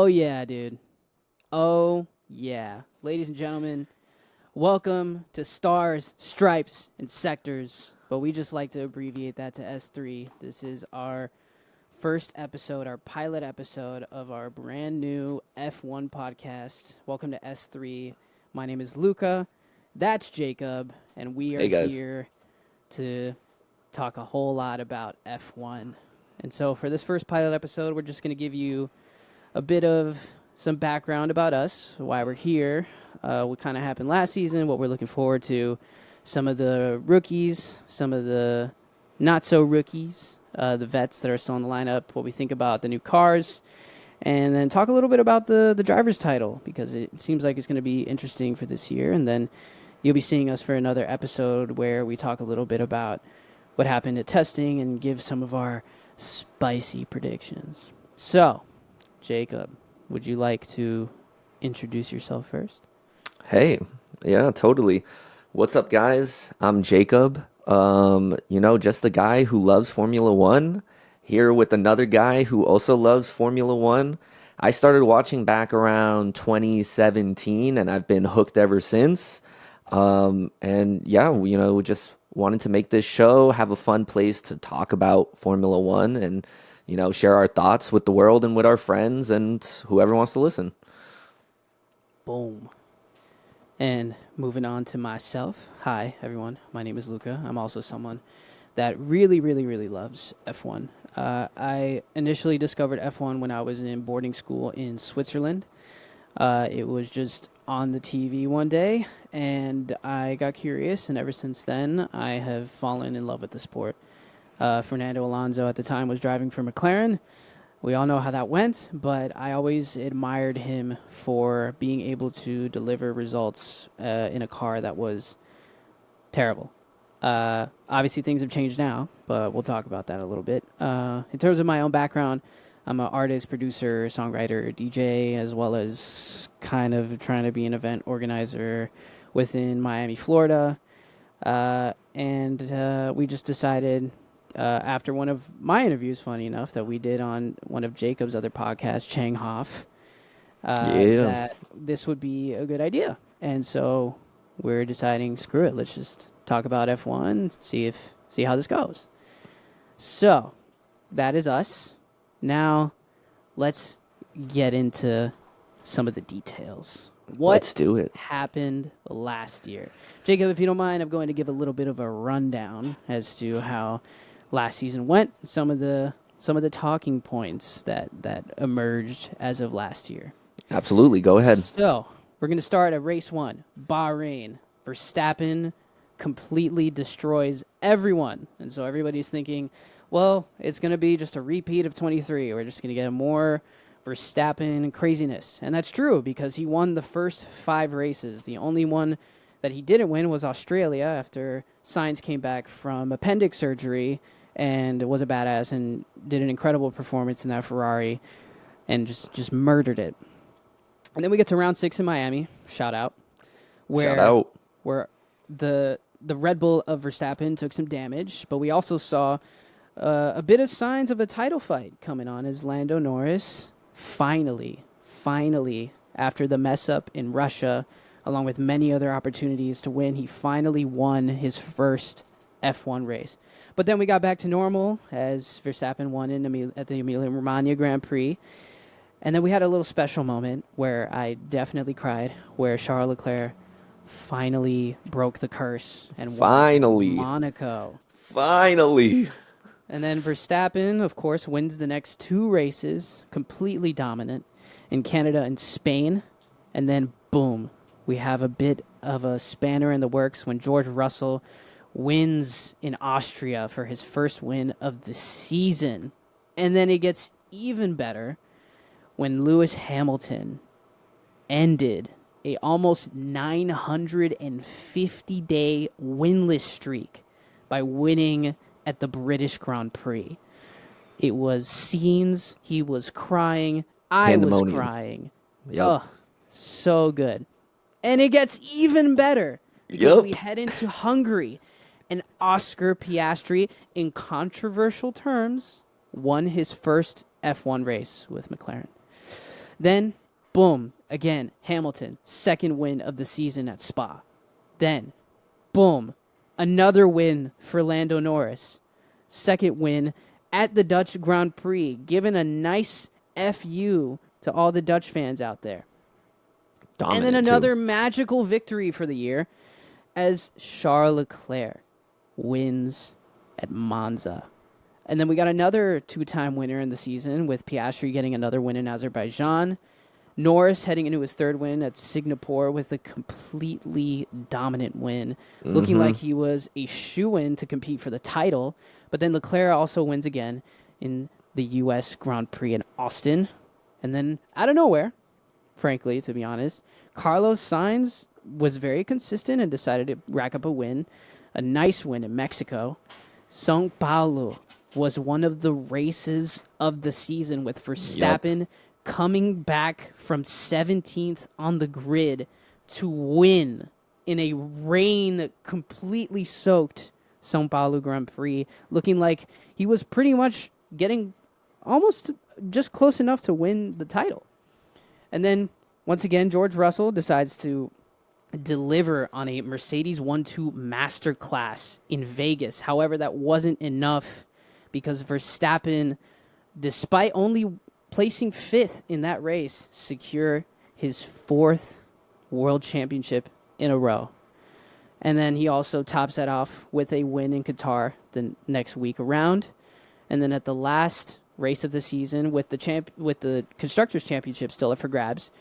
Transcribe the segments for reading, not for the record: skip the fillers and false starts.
yeah, dude. Oh, yeah. Ladies and gentlemen, welcome to Stars, Stripes, and Sectors, but we just like to abbreviate that to S3. This is our first episode, our pilot episode of our brand new F1 podcast. Welcome to S3. My name is Luca. That's Jacob, and we are here to talk a whole lot about F1. And so for this first pilot episode, we're just going to give you a bit of some background about us, why we're here, what kind of happened last season, what we're looking forward to, some of the rookies, some of the not-so-rookies, the vets that are still in the lineup, what we think about the new cars, and then talk a little bit about the driver's title, because it seems like it's going to be interesting for this year. And then you'll be seeing us for another episode where we talk a little bit about what happened at testing and give some of our spicy predictions. So, Jacob, would you like to introduce yourself first? Hey, yeah, totally. What's up, guys? I'm Jacob. Just the guy who loves Formula One, here with another guy who also loves Formula One. I started watching back around 2017, and I've been hooked ever since. Just wanted to make this show, have a fun place to talk about Formula One, and share our thoughts with the world and with our friends and whoever wants to listen. Boom. And moving on to myself. Hi, everyone. My name is Luca. I'm also someone that really, really, really loves F1. I initially discovered F1 when I was in boarding school in Switzerland. It was just on the TV one day, and I got curious, and ever since then, I have fallen in love with the sport. Fernando Alonso at the time was driving for McLaren. We all know how that went, but I always admired him for being able to deliver results in a car that was terrible. Obviously, things have changed now, but we'll talk about that a little bit. In terms of my own background, I'm an artist, producer, songwriter, DJ, as well as kind of trying to be an event organizer within Miami, Florida. We just decided after one of my interviews, funny enough, that we did on one of Jacob's other podcasts, Chang Hoff, that this would be a good idea. And so we're deciding, screw it, let's just talk about F1, see how this goes. So that is us. Now let's get into some of the details. Let's do it. Happened last year? Jacob, if you don't mind, I'm going to give a little bit of a rundown as to how last season went, some of the talking points that emerged as of last year. Absolutely, go ahead. So we're going to start at race 1, Bahrain. Verstappen completely destroys everyone, and so everybody's thinking, well, it's going to be just a repeat of 23. We're just going to get more Verstappen craziness, and that's true because he won the first 5 races. The only one that he didn't win was Australia after Sainz came back from appendix surgery and was a badass and did an incredible performance in that Ferrari and just murdered it. And then we get to round 6 in Miami, shout out, where the Red Bull of Verstappen took some damage, but we also saw a bit of signs of a title fight coming on as Lando Norris finally, after the mess up in Russia, along with many other opportunities to win, he finally won his first F1 race. But then we got back to normal as Verstappen won at the Emilia-Romagna Grand Prix. And then we had a little special moment where I definitely cried, where Charles Leclerc finally broke the curse and won Monaco. Finally. And then Verstappen, of course, wins the next 2 races, completely dominant, in Canada and Spain. And then, boom, we have a bit of a spanner in the works when George Russell wins in Austria for his first win of the season. And then it gets even better when Lewis Hamilton ended a almost 950-day winless streak by winning at the British Grand Prix. It was scenes. He was crying. I was crying. Yep. Oh, so good. And it gets even better because we head into Hungary. And Oscar Piastri, in controversial terms, won his first F1 race with McLaren. Then, boom, again, Hamilton, second win of the season at Spa. Then, boom, another win for Lando Norris. Second win at the Dutch Grand Prix, giving a nice FU to all the Dutch fans out there. Dominant, and then another too. magical victory for the year as Charles Leclerc wins at Monza. And then we got another two-time winner in the season with Piastri getting another win in Azerbaijan. Norris heading into his third win at Singapore with a completely dominant win, looking like he was a shoo-in to compete for the title. But then Leclerc also wins again in the U.S. Grand Prix in Austin. And then out of nowhere, frankly, to be honest, Carlos Sainz was very consistent and decided to rack up a nice win in Mexico. São Paulo was one of the races of the season with Verstappen coming back from 17th on the grid to win in a rain completely soaked São Paulo Grand Prix, looking like he was pretty much getting almost just close enough to win the title. And then, once again, George Russell decides to deliver on a Mercedes 1-2 masterclass in Vegas. However, that wasn't enough because Verstappen, despite only placing fifth in that race, secure his fourth world championship in a row. And then he also tops that off with a win in Qatar the next week around. And then at the last race of the season with the Constructors' Championship still up for grabs,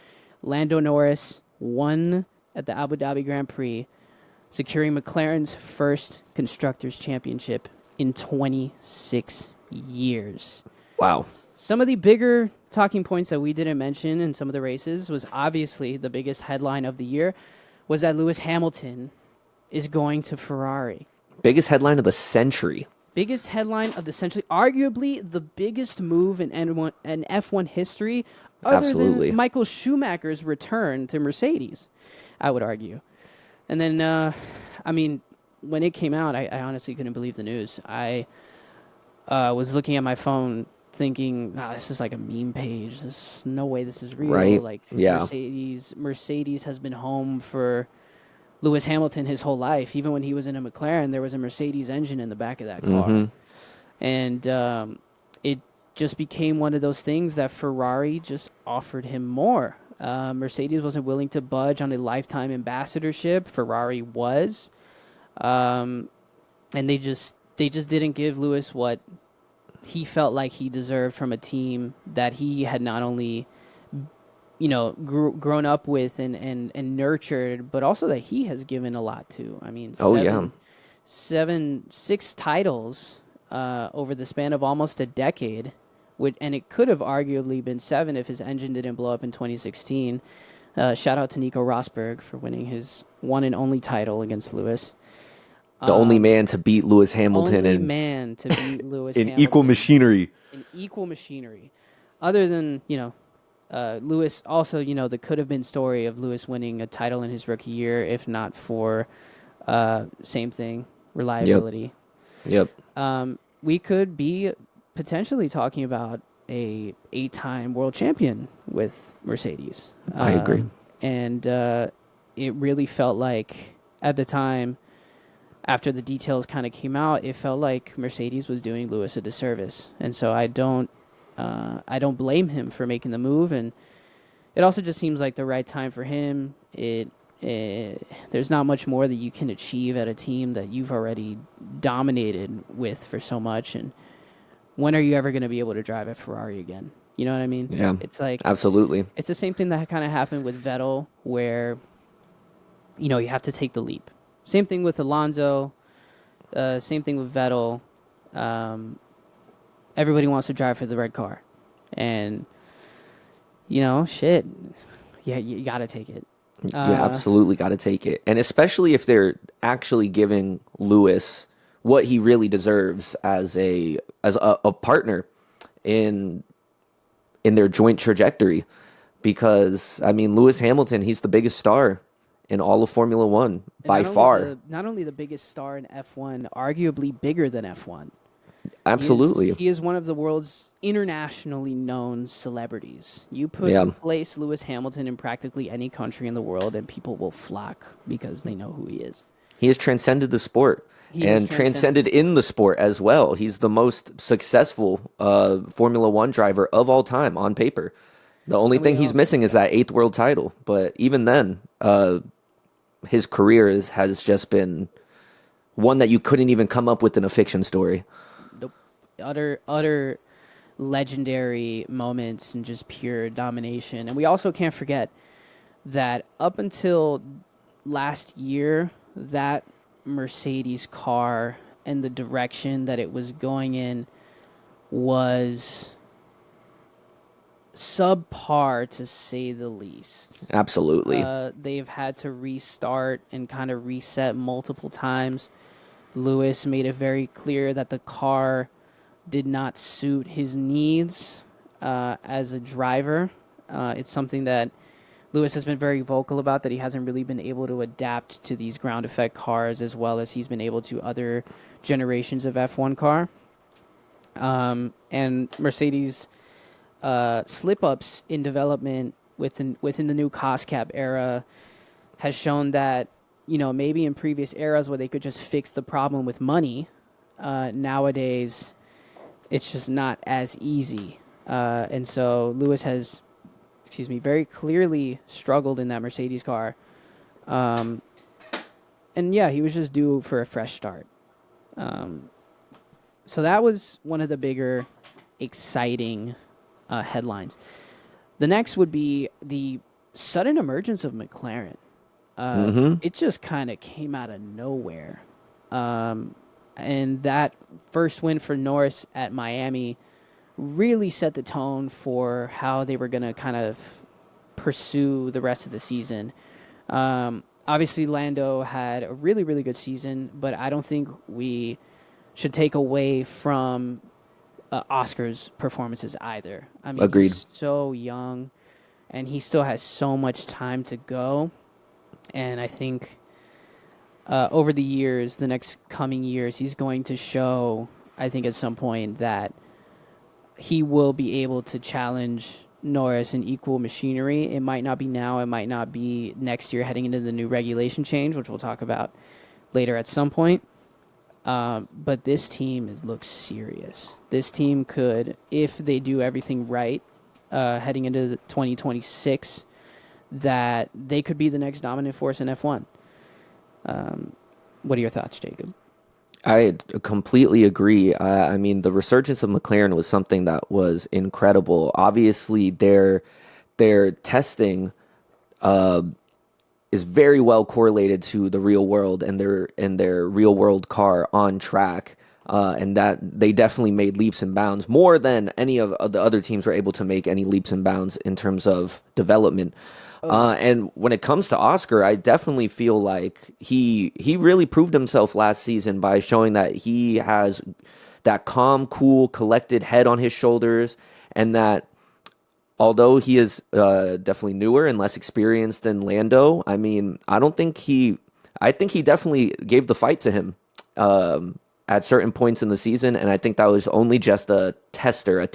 Lando Norris won at the Abu Dhabi Grand Prix, securing McLaren's first Constructors' Championship in 26 years. Wow. Some of the bigger talking points that we didn't mention in some of the races was obviously the biggest headline of the year was that Lewis Hamilton is going to Ferrari. Biggest headline of the century. Biggest headline of the century. Arguably the biggest move in F1 history other than Michael Schumacher's return to Mercedes, I would argue. And then, when it came out, I honestly couldn't believe the news. I was looking at my phone thinking, this is like a meme page. There's no way this is real. Right. Like, yeah. Mercedes has been home for Lewis Hamilton his whole life. Even when he was in a McLaren, there was a Mercedes engine in the back of that car. And it just became one of those things that Ferrari just offered him more. Mercedes wasn't willing to budge on a lifetime ambassadorship. Ferrari was. And they just didn't give Lewis what he felt like he deserved from a team that he had not only grown up with and nurtured, but also that he has given a lot to. I mean, six titles over the span of almost a decade, and it could have arguably been 7 if his engine didn't blow up in 2016. Shout out to Nico Rosberg for winning his one and only title against Lewis. The only man to beat Lewis Hamilton. In equal machinery. In equal machinery. Other than, Lewis, also, the could have been story of Lewis winning a title in his rookie year, if not for same thing, reliability. Yep. We could be potentially talking about a 8-time world champion with Mercedes. I agree. And it really felt like at the time, after the details kind of came out, it felt like Mercedes was doing Lewis a disservice. And so I don't blame him for making the move, and it also just seems like the right time for him. There's not much more that you can achieve at a team that you've already dominated with for so much, and when are you ever going to be able to drive at Ferrari again? You know what I mean? Yeah, it's like absolutely. It's the same thing that kind of happened with Vettel, where you have to take the leap. Same thing with Alonso. Same thing with Vettel. Everybody wants to drive for the red car. And, shit. Yeah, you got to take it. You absolutely got to take it. And especially if they're actually giving Lewis what he really deserves as a partner in their joint trajectory. Because, Lewis Hamilton, he's the biggest star in all of Formula One by far. Not only the biggest star in F1, arguably bigger than F1. Absolutely. He is one of the world's internationally known celebrities. You put Yeah. in place Lewis Hamilton in practically any country in the world, and people will flock because they know who he is. He has transcended the sport He has and transcended the transcended sport. in the sport as well. He's the most successful Formula One driver of all time on paper. The only And we thing he's also, missing is that eighth world title. But even then, his career has just been one that you couldn't even come up with in a fiction story. nope, utter legendary moments and just pure domination. And we also can't forget that up until last year, that Mercedes car and the direction that it was going in was subpar, to say the least. Absolutely. They've had to restart and kind of reset multiple times. Lewis made it very clear that the car did not suit his needs as a driver. It's something that Lewis has been very vocal about, that he hasn't really been able to adapt to these ground effect cars as well as he's been able to other generations of F1 car. And Mercedes slip-ups in development within the new cost cap era has shown that, maybe in previous eras where they could just fix the problem with money, nowadays it's just not as easy. And so Lewis has, very clearly struggled in that Mercedes car. And yeah, he was just due for a fresh start. So that was one of the bigger, exciting headlines. The next would be the sudden emergence of McLaren. It just kind of came out of nowhere. And that first win for Norris at Miami really set the tone for how they were going to kind of pursue the rest of the season. Obviously, Lando had a really, really good season, but I don't think we should take away from Oscar's performances either. I mean, Agreed. he's so young, and he still has so much time to go. And I think over the years, the next coming years, he's going to show, I think at some point, that he will be able to challenge Norris in equal machinery. It might not be now. It might not be next year heading into the new regulation change, which we'll talk about later at some point. But this team looks serious. This team could, if they do everything right, heading into 2026, that they could be the next dominant force in F1. What are your thoughts, Jacob? I completely agree. I mean, the resurgence of McLaren was something that was incredible. Obviously, their testing is very well correlated to the real world and their real world car on track. And that they definitely made leaps and bounds more than any of the other teams were able to make any leaps and bounds in terms of development. And when it comes to Oscar, I definitely feel like he really proved himself last season by showing that he has that calm, cool, collected head on his shoulders, and that although he is definitely newer and less experienced than Lando, I mean, I think he definitely gave the fight to him at certain points in the season, and I think that was only just a taster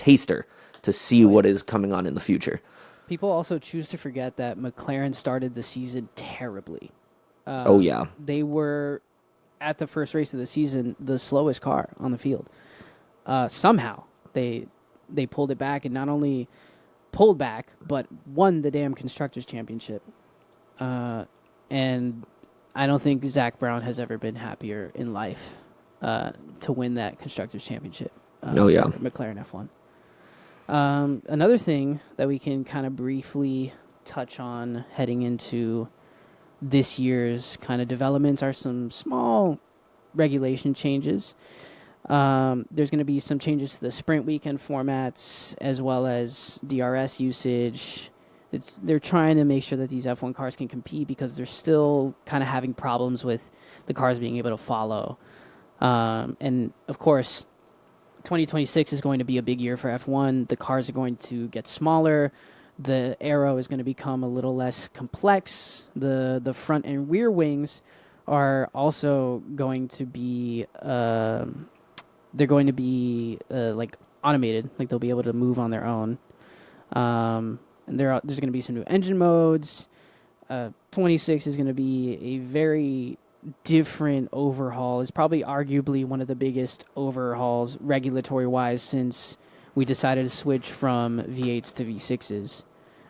to see what is coming on in the future. People also choose to forget that McLaren started the season terribly. Oh, yeah. They were, at the first race of the season, the slowest car on the field. Somehow, they pulled it back, and not only pulled back, but won the damn Constructors' Championship. And I don't think Zach Brown has ever been happier in life to win that Constructors' Championship. Oh, yeah. McLaren F1. Another thing that we can kind of briefly touch on heading into this year's kind of developments are some small regulation changes. There's going to be some changes to the sprint weekend formats as well as DRS usage. They're trying to make sure that these F1 cars can compete because they're still kind of having problems with the cars being able to follow. And of course, 2026 is going to be a big year for F1. The cars are going to get smaller. The aero is going to become a little less complex. The front and rear wings are also going to be they're going to be like automated, like they'll be able to move on their own. And there's going to be some new engine modes. 26 is going to be a very different overhaul. It's probably arguably one of the biggest overhauls regulatory wise since we decided to switch from V8s to V6s.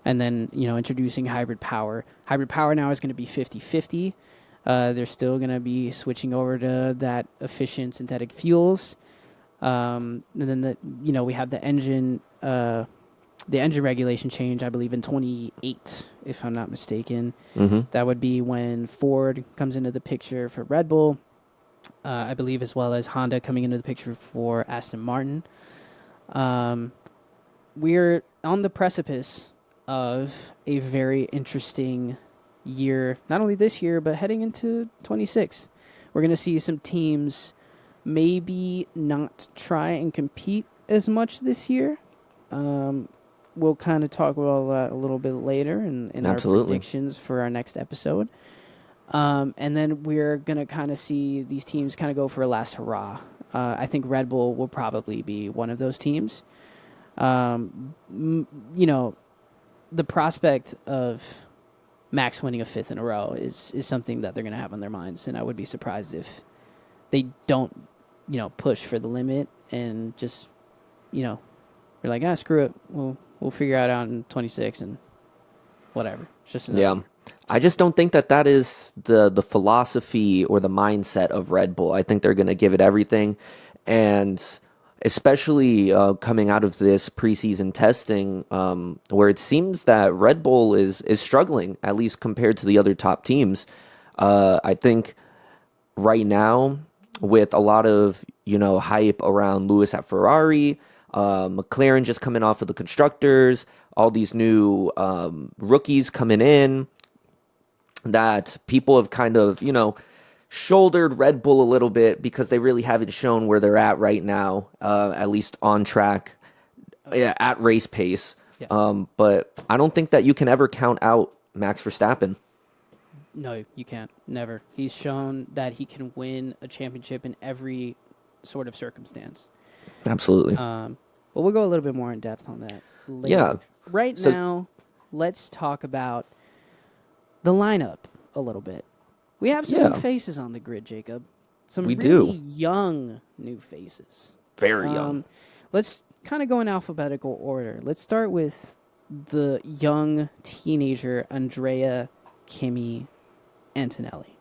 And then, introducing hybrid power. Hybrid power now is going to be 50-50. They're still going to be switching over to that efficient synthetic fuels. And then we have the engine regulation change, I believe, in 28, if I'm not mistaken. Mm-hmm. That would be when Ford comes into the picture for Red Bull, I believe, as well as Honda coming into the picture for Aston Martin. We're on the precipice of a very interesting year, not only this year, but heading into 26. We're going to see some teams maybe not try and compete as much this year. We'll kind of talk about that a little bit later in our predictions for our next episode. And then we're going to kind of see these teams kind of go for a last hurrah. I think Red Bull will probably be one of those teams. The prospect of Max winning a fifth in a row is something that they're going to have on their minds, and I would be surprised if they don't, push for the limit and just, they're like, screw it, we'll figure it out in 26 and whatever. It's just Yeah. I just don't think that is the philosophy or the mindset of Red Bull. I think they're going to give it everything, and especially coming out of this preseason testing, where it seems that Red Bull is struggling, at least compared to the other top teams. I think right now, with a lot of hype around Lewis at Ferrari, McLaren just coming off of the constructors, all these new rookies coming in, that people have kind of shouldered Red Bull a little bit because they really haven't shown where they're at right now, at least on track, at race pace. Yeah. But I don't think that you can ever count out Max Verstappen. No, you can't. Never. He's shown that he can win a championship in every sort of circumstance. Absolutely. Well, we'll go a little bit more in depth on that later. Yeah. Right now, let's talk about the lineup a little bit. We have some new faces on the grid, Jacob. Some really young new faces. Very young. Let's kind of go in alphabetical order. Let's start with the young teenager, Andrea Kimi Antonelli.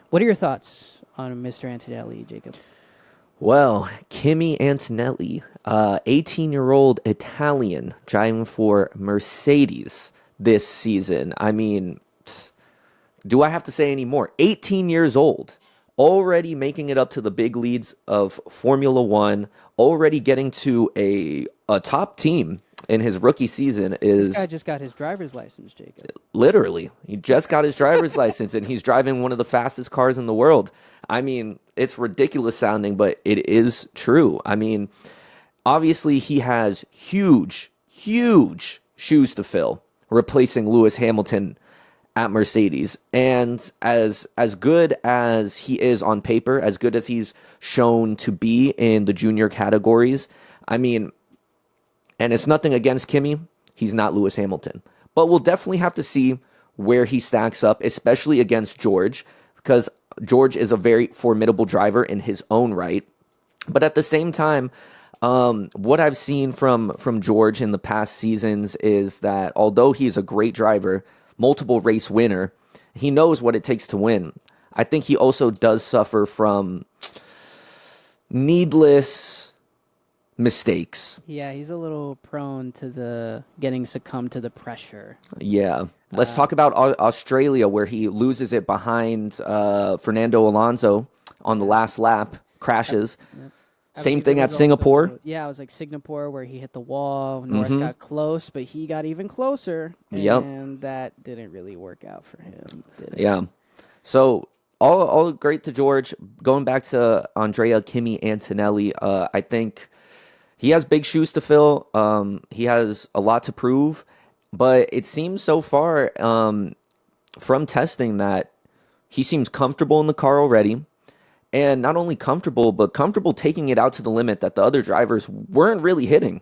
What are your thoughts on Mr. Antonelli, Jacob? Well, Kimi Antonelli, 18-year-old Italian driving for Mercedes this season. I mean, do I have to say any more? 18 years old, already making it up to the big leads of Formula One, already getting to a top team in his rookie season. This guy just got his driver's license, Jacob. Literally, he just got his driver's license, and he's driving one of the fastest cars in the world. I mean, it's ridiculous sounding, but it is true. I mean, obviously, he has huge shoes to fill, replacing Lewis Hamilton at Mercedes. And as good as he is on paper, as good as he's shown to be in the junior categories, I mean, and it's nothing against Kimi, he's not Lewis Hamilton. But we'll definitely have to see where he stacks up, especially against George, because George is a very formidable driver in his own right. But at the same time, what I've seen from George in the past seasons is that although he's a great driver, multiple race winner, he knows what it takes to win. I think he also does suffer from needless mistakes. Yeah, he's a little prone to getting succumbed to the pressure. Yeah. Let's talk about Australia, where he loses it behind Fernando Alonso on the last lap, crashes. Yep. Same thing at Singapore. It was like Singapore where he hit the wall. Norris got close, but he got even closer. And that didn't really work out for him, did it? Yeah. So all great to George. Going back to Andrea Kimi Antonelli, I think he has big shoes to fill. He has a lot to prove. But it seems so far from testing that he seems comfortable in the car already. and not only comfortable, but comfortable taking it out to the limit that the other drivers weren't really hitting.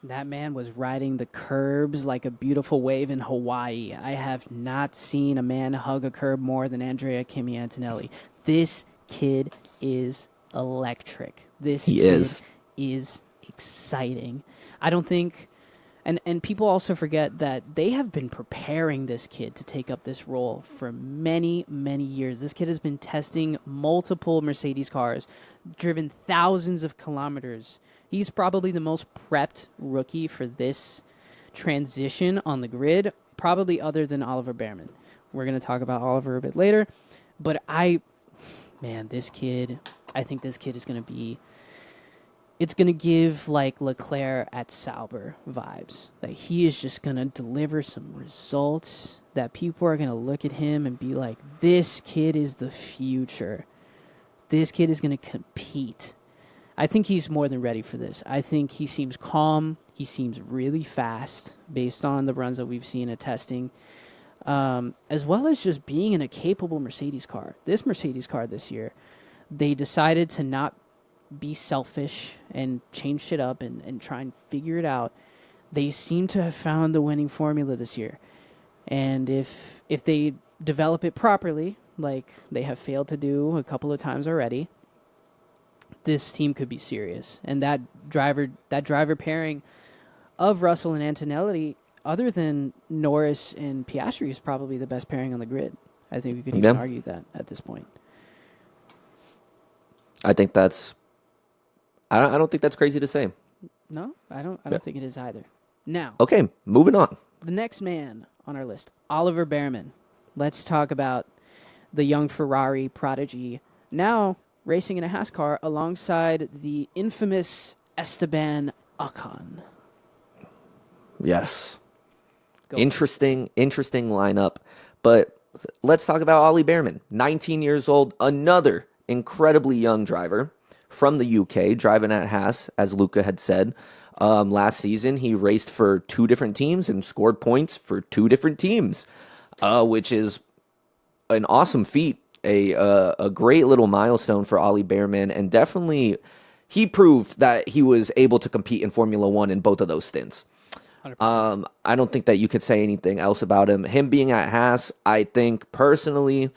That man was riding the curbs like a beautiful wave in Hawaii. I have not seen a man hug a curb more than Andrea Kimi Antonelli. This kid is electric. This He kid is exciting. I don't think, and people also forget that they have been preparing this kid to take up this role for many, many years. This kid has been testing multiple Mercedes cars, driven thousands of kilometers. He's probably the most prepped rookie for this transition on the grid, probably other than Oliver Behrman. We're going to talk about Oliver a bit later, but this kid, I think this kid is going to be, it's going to give like Leclerc at Sauber vibes. Like he is just going to deliver some results that people are going to look at him and be like, this kid is the future. This kid is going to compete. I think he's more than ready for this. I think he seems calm. He seems really fast based on the runs that we've seen at testing, as well as just being in a capable Mercedes car. This Mercedes car this year, they decided to not be selfish and change shit up and try and figure it out. They seem to have found the winning formula this year. And if they develop it properly, like they have failed to do a couple of times already, this team could be serious. And that driver pairing of Russell and Antonelli, other than Norris and Piastri, is probably the best pairing on the grid. I think we could even argue that at this point. I think that's. I don't think that's crazy to say. No, I don't think it is either. Now, okay, moving on. The next man on our list, Oliver Behrman. Let's talk about the young Ferrari prodigy. Now racing in a Haas car alongside the infamous Esteban Ocon. Yes. Interesting lineup. But let's talk about Ollie Behrman. 19 years old, another incredibly young driver from the UK, driving at Haas, as Luca had said. Last season, he raced for 2 different teams and scored points for 2 different teams, which is an awesome feat. A great little milestone for Ollie Behrman, and definitely he proved that he was able to compete in Formula One in both of those stints. 100%. I don't think that you could say anything else about him. Him being at Haas, I think personally,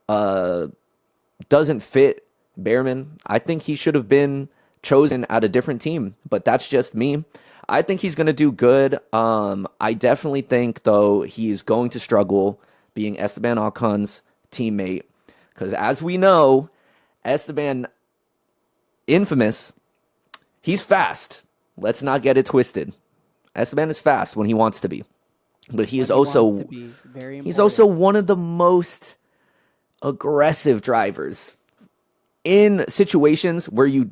doesn't fit Behrman. I think he should have been chosen at a different team, but that's just me. I think he's going to do good. I definitely think, though, he's going to struggle being Esteban Ocon's teammate. Because as we know, Esteban, infamous, he's fast. Let's not get it twisted. Esteban is fast when he wants to be. But he's also one of the most aggressive drivers in situations where you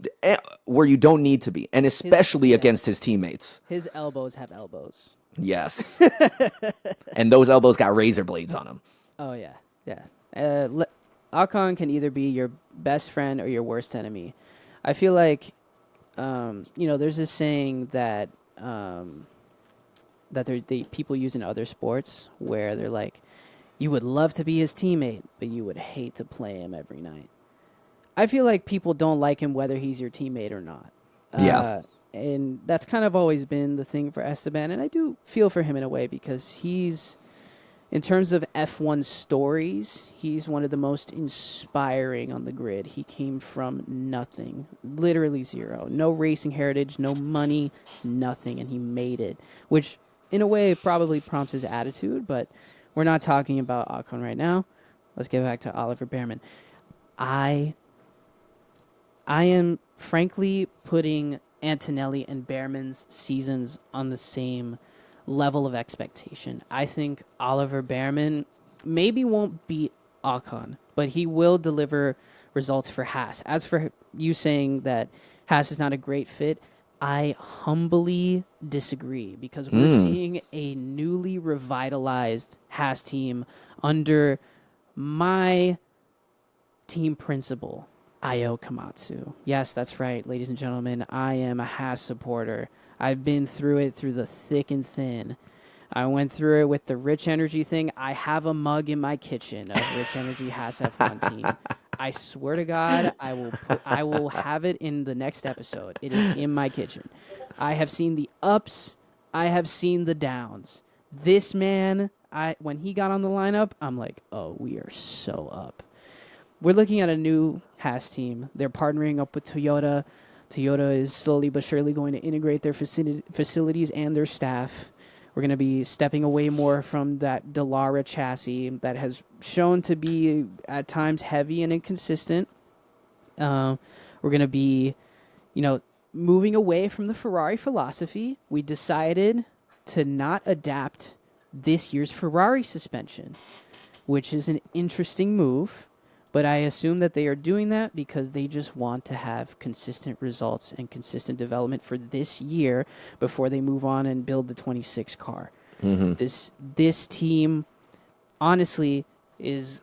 don't need to be, and especially against his teammates. His elbows have elbows. Yes. And those elbows got razor blades on them. Oh, yeah. Yeah. Ocon can either be your best friend or your worst enemy. I feel like, there's this saying that people use in other sports where they're like, you would love to be his teammate, but you would hate to play him every night. I feel like people don't like him whether he's your teammate or not. Yeah. And that's kind of always been the thing for Esteban, and I do feel for him in a way because he's, in terms of F1 stories, he's one of the most inspiring on the grid. He came from nothing, literally zero. No racing heritage, no money, nothing, and he made it, which in a way probably prompts his attitude, but we're not talking about Ocon right now. Let's get back to Oliver Behrman. I am frankly putting Antonelli and Behrman's seasons on the same level of expectation. I think Oliver Behrman maybe won't beat Ocon, but he will deliver results for Haas. As for you saying that Haas is not a great fit, I humbly disagree because we're seeing a newly revitalized Haas team under my team principal, Ayo Komatsu. Yes, that's right, ladies and gentlemen. I am a Haas supporter. I've been through it through the thick and thin. I went through it with the Rich Energy thing. I have a mug in my kitchen of Rich Energy Haas F1 team. I swear to God, I will have it in the next episode. It is in my kitchen. I have seen the ups. I have seen the downs. This man, when he got on the lineup, I'm like, oh, we are so up. We're looking at a new Haas team. They're partnering up with Toyota. Toyota is slowly but surely going to integrate their facilities and their staff. We're going to be stepping away more from that Dallara chassis that has shown to be at times heavy and inconsistent. We're going to be, moving away from the Ferrari philosophy. We decided to not adapt this year's Ferrari suspension, which is an interesting move. But I assume that they are doing that because they just want to have consistent results and consistent development for this year before they move on and build the 26 car. Mm-hmm. This team, honestly, is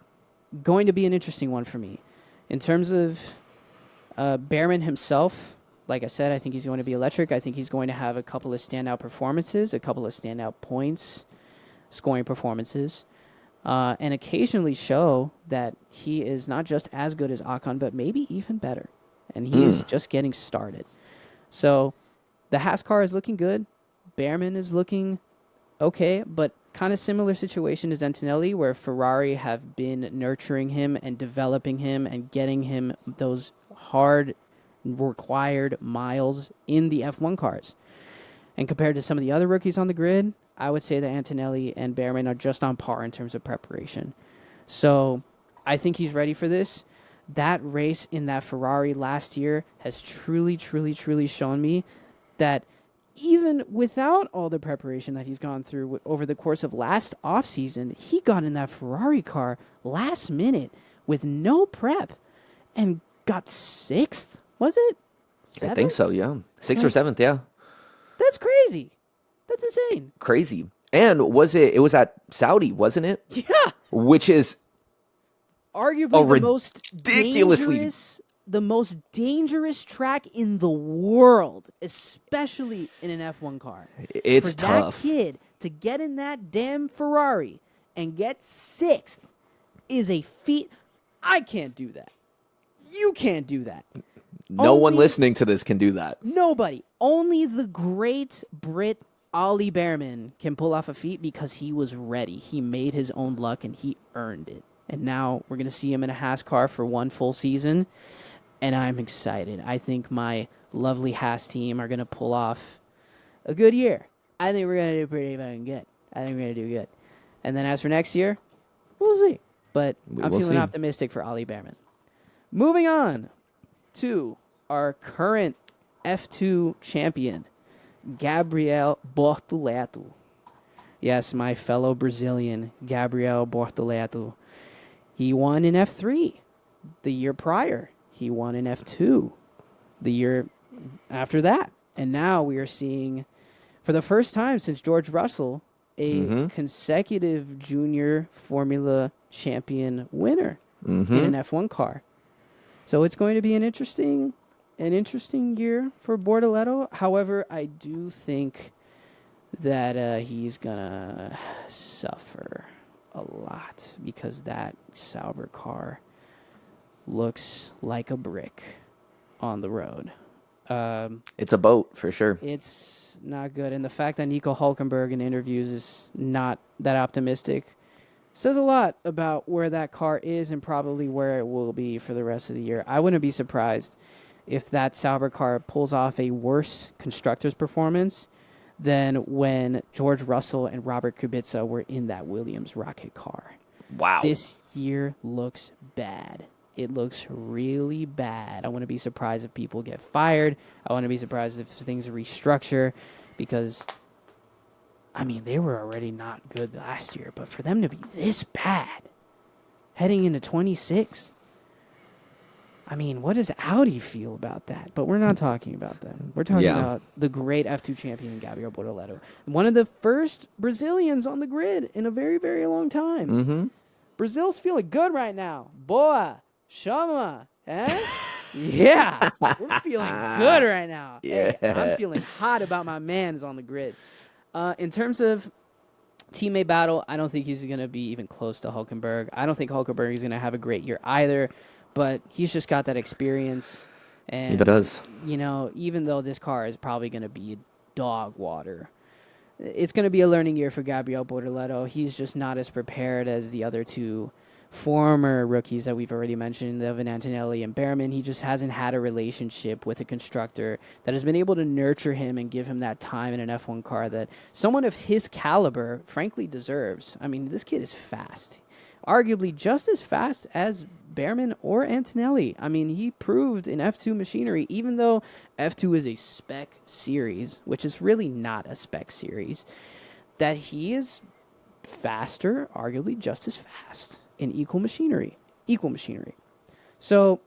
going to be an interesting one for me. In terms of Behrman himself, like I said, I think he's going to be electric. I think he's going to have a couple of standout performances, a couple of standout points, scoring performances. And occasionally show that he is not just as good as Ocon, but maybe even better. And he is just getting started. So the Haas car is looking good. Behrman is looking okay, but kind of similar situation as Antonelli, where Ferrari have been nurturing him and developing him and getting him those hard required miles in the F1 cars. And compared to some of the other rookies on the grid, I would say that Antonelli and Behrman are just on par in terms of preparation. So I think he's ready for this. That race in that Ferrari last year has truly, truly, truly shown me that even without all the preparation that he's gone through over the course of last offseason, he got in that Ferrari car last minute with no prep and got 6th, was it? 7th? I think so, yeah. 6th or 7th, yeah. That's crazy. That's insane. Crazy. And it was at Saudi, wasn't it? Yeah. Which is arguably the most dangerous track in the world, especially in an F1 car. It's tough. For that kid to get in that damn Ferrari and get 6th is a feat. I can't do that. You can't do that. No one listening to this can do that. Nobody. Only the great Brit Ollie Behrman can pull off a feat because he was ready. He made his own luck and he earned it. And now we're going to see him in a Haas car for one full season. And I'm excited. I think my lovely Haas team are going to pull off a good year. I think we're going to do pretty fucking good. I think we're going to do good. And then as for next year, we'll see. But I'm feeling optimistic for Ollie Behrman. Moving on to our current F2 champion, Gabrielle Bordoletto. Yes, my fellow Brazilian, Gabrielle Bordoletto. He won in F3 the year prior. He won in F2 the year after that. And now we are seeing, for the first time since George Russell, a consecutive junior Formula champion winner in an F1 car. So it's going to be an interesting year for Bordoletto. However, I do think that he's going to suffer a lot because that Sauber car looks like a brick on the road. It's a boat, for sure. It's not good. And the fact that Nico Hülkenberg in interviews is not that optimistic says a lot about where that car is and probably where it will be for the rest of the year. I wouldn't be surprised if that Sauber car pulls off a worse constructor's performance than when George Russell and Robert Kubica were in that Williams rocket car. Wow. This year looks bad. It looks really bad. I wouldn't be surprised if people get fired. I wouldn't be surprised if things restructure because, I mean, they were already not good last year, but for them to be this bad heading into 26, I mean, what does Audi feel about that? But we're not talking about that. We're talking about the great F2 champion, Gabriel Bordoletto. One of the first Brazilians on the grid in a very, very long time. Mm-hmm. Brazil's feeling good right now. Boa, chama, eh? Yeah, we're feeling good right now. Yeah. Hey, I'm feeling hot about my mans on the grid. In terms of teammate battle, I don't think he's going to be even close to Hülkenberg. I don't think Hülkenberg is going to have a great year either. but he's just got that experience. He And, does. even though this car is probably going to be dog water, it's going to be a learning year for Gabrielle Bordoletto. He's just not as prepared as the other two former rookies that we've already mentioned, Evan Antonelli and Behrman. He just hasn't had a relationship with a constructor that has been able to nurture him and give him that time in an F1 car that someone of his caliber frankly deserves. I mean, this kid is fast, arguably just as fast as Behrman or Antonelli. I mean, he proved in F2 machinery, even though F2 is a spec series, which is really not a spec series, that he is faster, arguably just as fast in equal machinery. So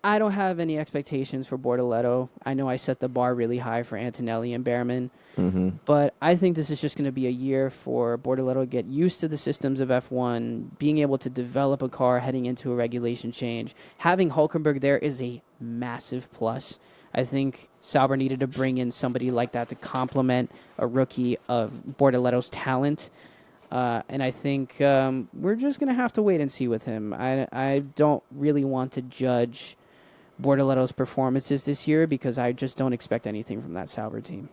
I don't have any expectations for Bordoletto. I know I set the bar really high for Antonelli and Behrman, but I think this is just going to be a year for Bordoletto to get used to the systems of F1, being able to develop a car heading into a regulation change. Having Hulkenberg there is a massive plus. I think Sauber needed to bring in somebody like that to complement a rookie of Bordoletto's talent. And I think we're just going to have to wait and see with him. I don't really want to judge Bordoletto's performances this year because I just don't expect anything from that Sauber team.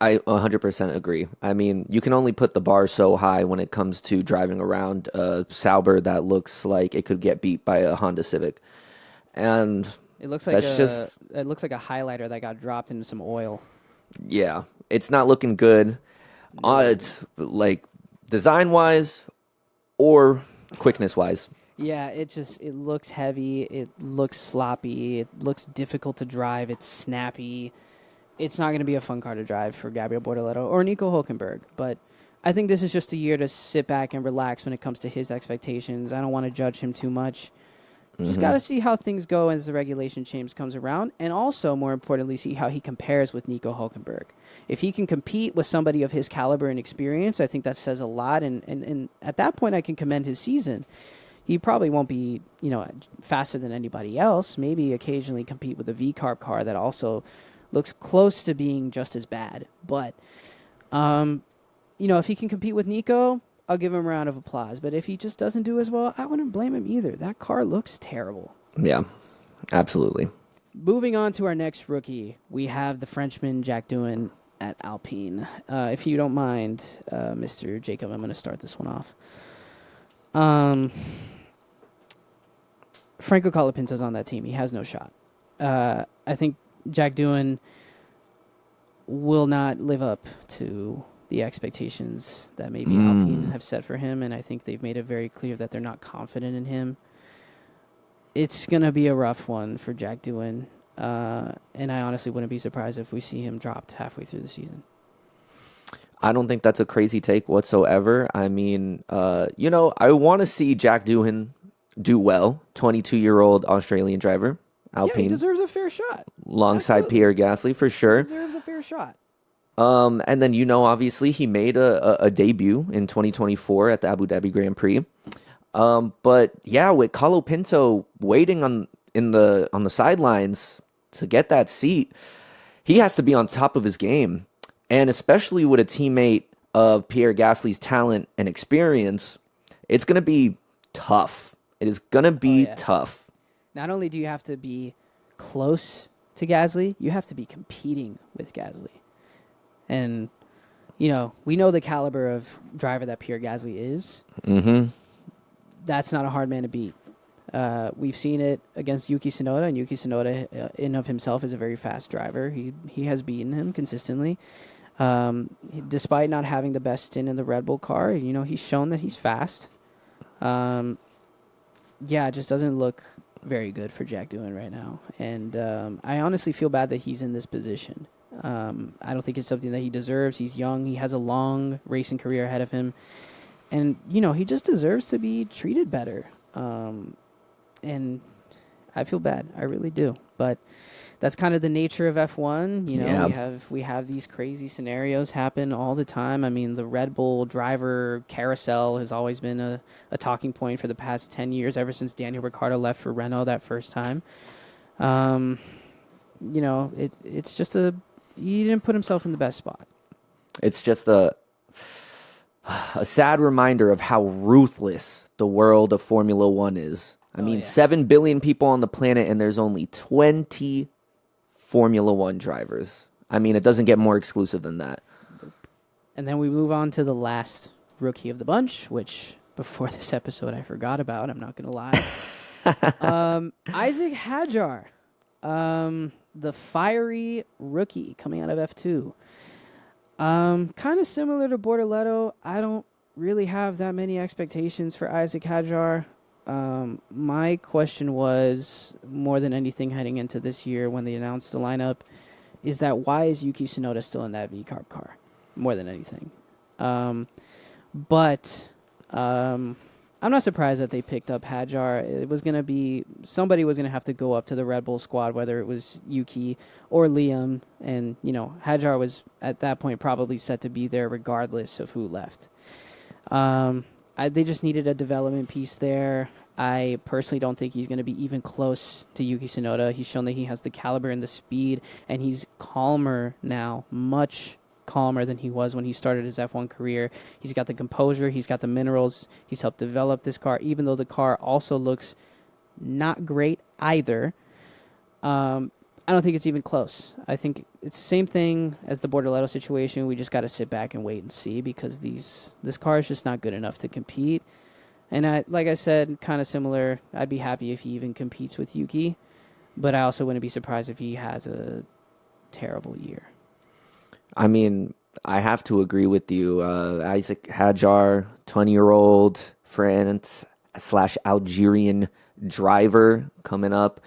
I 100% agree. I mean, you can only put the bar so high when it comes to driving around a Sauber that looks like it could get beat by a Honda Civic. And it looks like it looks like a highlighter that got dropped into some oil. Yeah, it's not looking good. It's like design-wise or quickness-wise. Yeah, it looks heavy, it looks sloppy, it looks difficult to drive, it's snappy. It's not going to be a fun car to drive for Gabriel Bordoletto or Nico Hulkenberg, but I think this is just a year to sit back and relax when it comes to his expectations. I don't want to judge him too much. Just got to see how things go as the regulation change comes around, and also, more importantly, see how he compares with Nico Hulkenberg. If he can compete with somebody of his caliber and experience, I think that says a lot, and at that point I can commend his season. He probably won't be, faster than anybody else, maybe occasionally compete with a V-Carb car that also looks close to being just as bad. But, if he can compete with Nico, I'll give him a round of applause. But if he just doesn't do as well, I wouldn't blame him either. That car looks terrible. Yeah, absolutely. Moving on to our next rookie, we have the Frenchman, Jack Doohan at Alpine. If you don't mind, Mr. Jacob, I'm going to start this one off. Franco Colapinto's on that team. He has no shot. I think Jack Doohan will not live up to the expectations that maybe Alpine have set for him, and I think they've made it very clear that they're not confident in him. It's going to be a rough one for Jack Doohan, and I honestly wouldn't be surprised if we see him dropped halfway through the season. I don't think that's a crazy take whatsoever. I mean, I want to see Jack Doohan do well. 22-year-old Australian driver, Alpine. Yeah, he deserves a fair shot. Alongside Pierre Gasly, for sure. He deserves a fair shot. And then, obviously he made a debut in 2024 at the Abu Dhabi Grand Prix. But yeah, with Colapinto waiting on the sidelines to get that seat, he has to be on top of his game. And especially with a teammate of Pierre Gasly's talent and experience, it's going to be tough. It is going to be tough. Not only do you have to be close to Gasly, you have to be competing with Gasly. And, we know the caliber of driver that Pierre Gasly is. Mm-hmm. That's not a hard man to beat. We've seen it against Yuki Tsunoda, and Yuki Tsunoda in of himself is a very fast driver. He has beaten him consistently. Despite not having the best stint in the Red Bull car, he's shown that he's fast. It just doesn't look very good for Jack Doohan right now. And I honestly feel bad that he's in this position. I don't think it's something that he deserves. He's young. He has a long racing career ahead of him. And, he just deserves to be treated better. And I feel bad. I really do. But that's kind of the nature of F1. We have these crazy scenarios happen all the time. I mean, the Red Bull driver carousel has always been a talking point for the past 10 years, ever since Daniel Ricciardo left for Renault that first time. It's just he didn't put himself in the best spot. It's just a sad reminder of how ruthless the world of Formula One is. I mean, 7 billion people on the planet, and there's only 20 Formula One drivers. I mean, it doesn't get more exclusive than that. And then we move on to the last rookie of the bunch, which before this episode I forgot about. I'm not going to lie. Isaac Hajar, the fiery rookie coming out of F2. Kind of similar to Bordoletto. I don't really have that many expectations for Isaac Hajar. My question was, more than anything heading into this year when they announced the lineup, is that why is Yuki Tsunoda still in that V-Carb car? More than anything. But I'm not surprised that they picked up Hajar. It was going to be, somebody was going to have to go up to the Red Bull squad, whether it was Yuki or Liam. And, Hajar was at that point probably set to be there regardless of who left. They just needed a development piece there. I personally don't think he's going to be even close to Yuki Tsunoda. He's shown that he has the caliber and the speed, and he's calmer now, much calmer than he was when he started his F1 career. He's got the composure. He's got the minerals. He's helped develop this car, even though the car also looks not great either. I don't think it's even close. I think it's the same thing as the Bordoletto situation. We just got to sit back and wait and see because this car is just not good enough to compete. And like I said, kind of similar. I'd be happy if he even competes with Yuki, but I also wouldn't be surprised if he has a terrible year. I mean, I have to agree with you. Isaac Hajar, 20-year-old France / Algerian driver coming up.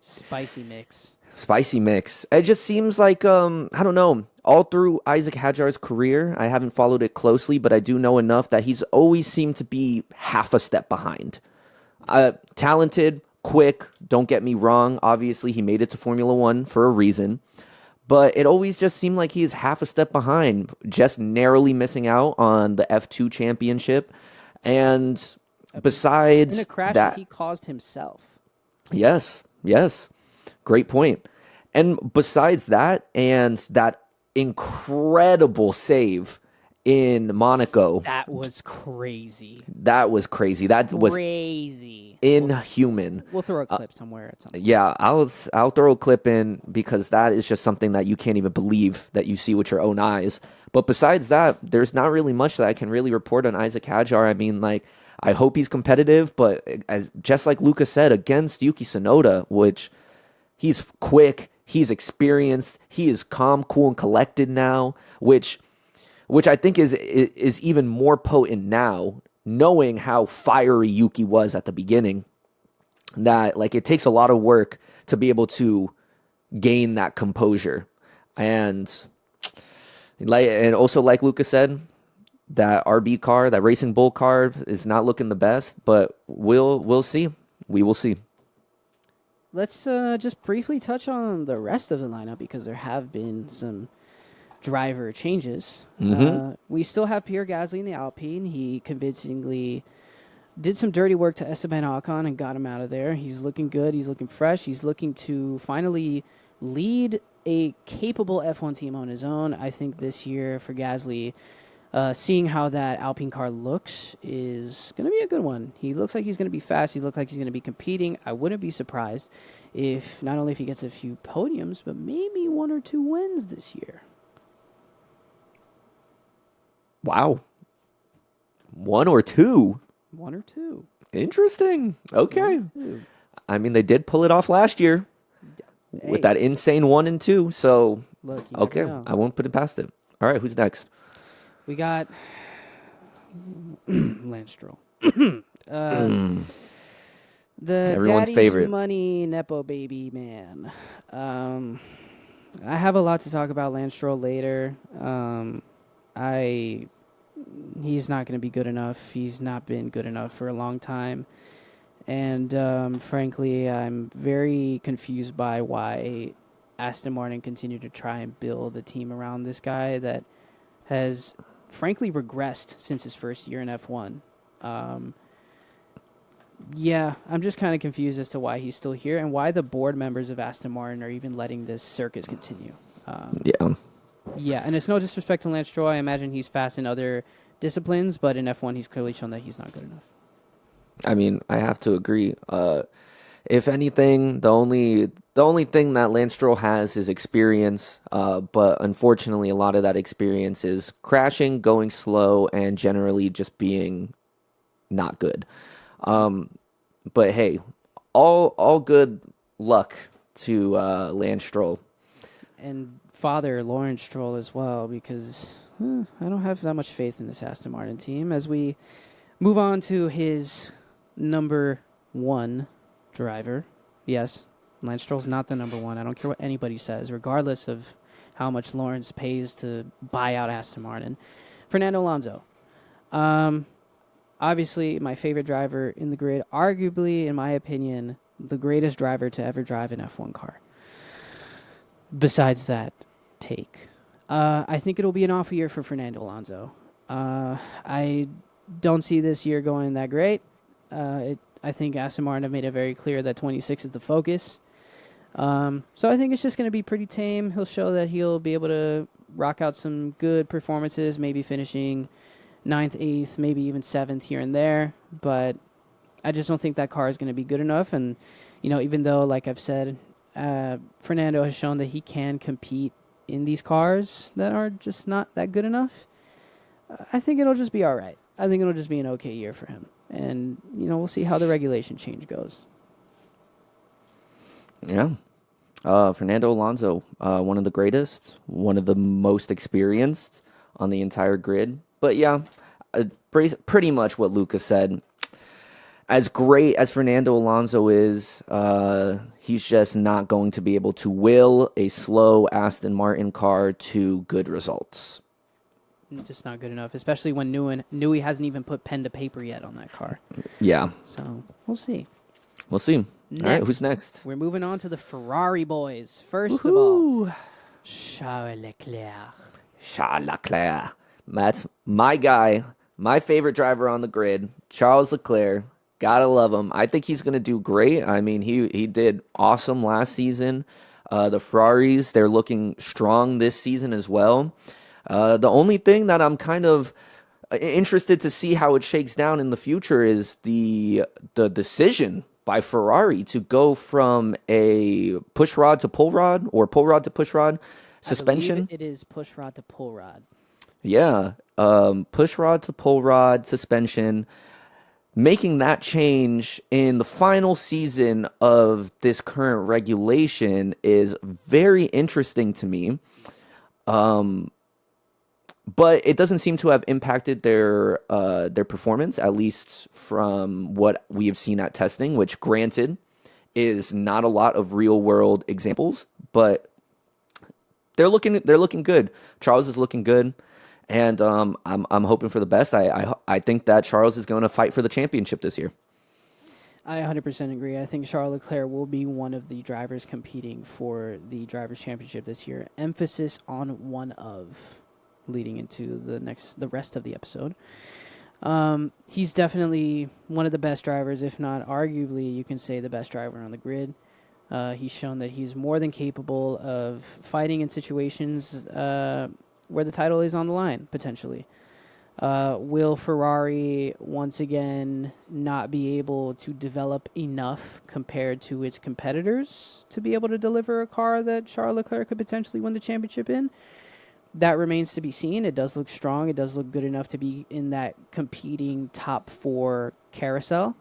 Spicy mix. Spicy mix. It just seems like, I don't know, all through Isaac Hajar's career, I haven't followed it closely, but I do know enough that he's always seemed to be half a step behind. Talented, quick, don't get me wrong. Obviously, he made it to Formula One for a reason. But it always just seemed like he is half a step behind, just narrowly missing out on the F2 championship. And besides in a crash that, he caused himself. Yes. Great point. And besides that, and that incredible save in Monaco. That was crazy. That was inhuman. We'll throw a clip somewhere at some point. Yeah, I'll throw a clip in because that is just something that you can't even believe that you see with your own eyes. But besides that, there's not really much that I can really report on Isaac Hajar. I mean, I hope he's competitive, but just like Luca said, against Yuki Tsunoda, which he's quick, he's experienced, he is calm, cool, and collected now, which I think is even more potent now, knowing how fiery Yuki was at the beginning. That it takes a lot of work to be able to gain that composure, and also like Luca said, that RB car, that Racing Bull car, is not looking the best, but we'll see. We will see. Let's just briefly touch on the rest of the lineup because there have been some driver changes. Mm-hmm. We still have Pierre Gasly in the Alpine. He convincingly did some dirty work to Esteban Ocon and got him out of there. He's looking good. He's looking fresh. He's looking to finally lead a capable F1 team on his own. I think this year for Gasly, seeing how that Alpine car looks is going to be a good one. He looks like he's going to be fast. He looks like he's going to be competing. I wouldn't be surprised if not only if he gets a few podiums, but maybe 1 or 2 wins this year. Wow. 1 or 2? 1 or 2. Interesting. Okay. 1 or 2. I mean, they did pull it off last year with that insane 1 and 2. So, look, okay, I won't put it past it. All right, who's next? We got Lance Stroll. The everyone's daddy's favorite money Nepo baby man. I have a lot to talk about Lance Stroll later. He's not going to be good enough. He's not been good enough for a long time. And frankly, I'm very confused by why Aston Martin continued to try and build a team around this guy that has frankly regressed since his first year in F1. Yeah, I'm just kind of confused as to why he's still here and why the board members of Aston Martin are even letting this circus continue. Yeah, and it's no disrespect to Lance Stroll. I imagine he's fast in other disciplines, but in F1 he's clearly shown that he's not good enough. I mean, I have to agree. If anything, the only thing that Lance Stroll has is experience. But unfortunately, a lot of that experience is crashing, going slow, and generally just being not good. But hey, all good luck to Lance Stroll. And father Lawrence Stroll as well, because I don't have that much faith in this Aston Martin team. As we move on to his number one driver. Yes, Lance Stroll's not the number one. I don't care what anybody says, regardless of how much Lawrence pays to buy out Aston Martin. Fernando Alonso. Obviously, my favorite driver in the grid. Arguably, in my opinion, the greatest driver to ever drive an F1 car. Besides that take. I think it'll be an off year for Fernando Alonso. I don't see this year going that great. I think Aston Martin have made it very clear that 26 is the focus. So I think it's just going to be pretty tame. He'll show that he'll be able to rock out some good performances, maybe finishing 9th, 8th, maybe even 7th here and there. But I just don't think that car is going to be good enough. And, even though, like I've said, Fernando has shown that he can compete in these cars that are just not that good enough, I think it'll just be all right. I think it'll just be an okay year for him. And, we'll see how the regulation change goes. Yeah. Fernando Alonso, one of the greatest, one of the most experienced on the entire grid. But yeah, pretty much what Luca said. As great as Fernando Alonso is, he's just not going to be able to will a slow Aston Martin car to good results. Just not good enough, especially when Newey hasn't even put pen to paper yet on that car. Yeah. So we'll see. We'll see. Next, all right, who's next? We're moving on to the Ferrari boys. First of all, Charles Leclerc. Charles Leclerc. That's my guy, my favorite driver on the grid, Charles Leclerc. Gotta love him. I think he's going to do great. I mean, he did awesome last season. The Ferraris, they're looking strong this season as well. The only thing that I'm kind of interested to see how it shakes down in the future is the decision by Ferrari to go from a push rod to pull rod or pull rod to push rod suspension. I believe it is push rod to pull rod. Yeah, push rod to pull rod suspension. Making that change in the final season of this current regulation is very interesting to me. But it doesn't seem to have impacted their performance, at least from what we have seen at testing, which granted is not a lot of real world examples, but they're looking good. Charles is looking good, and I'm hoping for the best. I think that Charles is going to fight for the championship this year. I 100% agree. I think Charles Leclerc will be one of the drivers competing for the Drivers' Championship this year. Emphasis on one of, leading into the rest of the episode. He's definitely one of the best drivers, if not arguably you can say the best driver on the grid. He's shown that he's more than capable of fighting in situations where the title is on the line, potentially. Will Ferrari once again not be able to develop enough compared to its competitors to be able to deliver a car that Charles Leclerc could potentially win the championship in? That remains to be seen. It does look strong. It does look good enough to be in that competing top 4 carousel.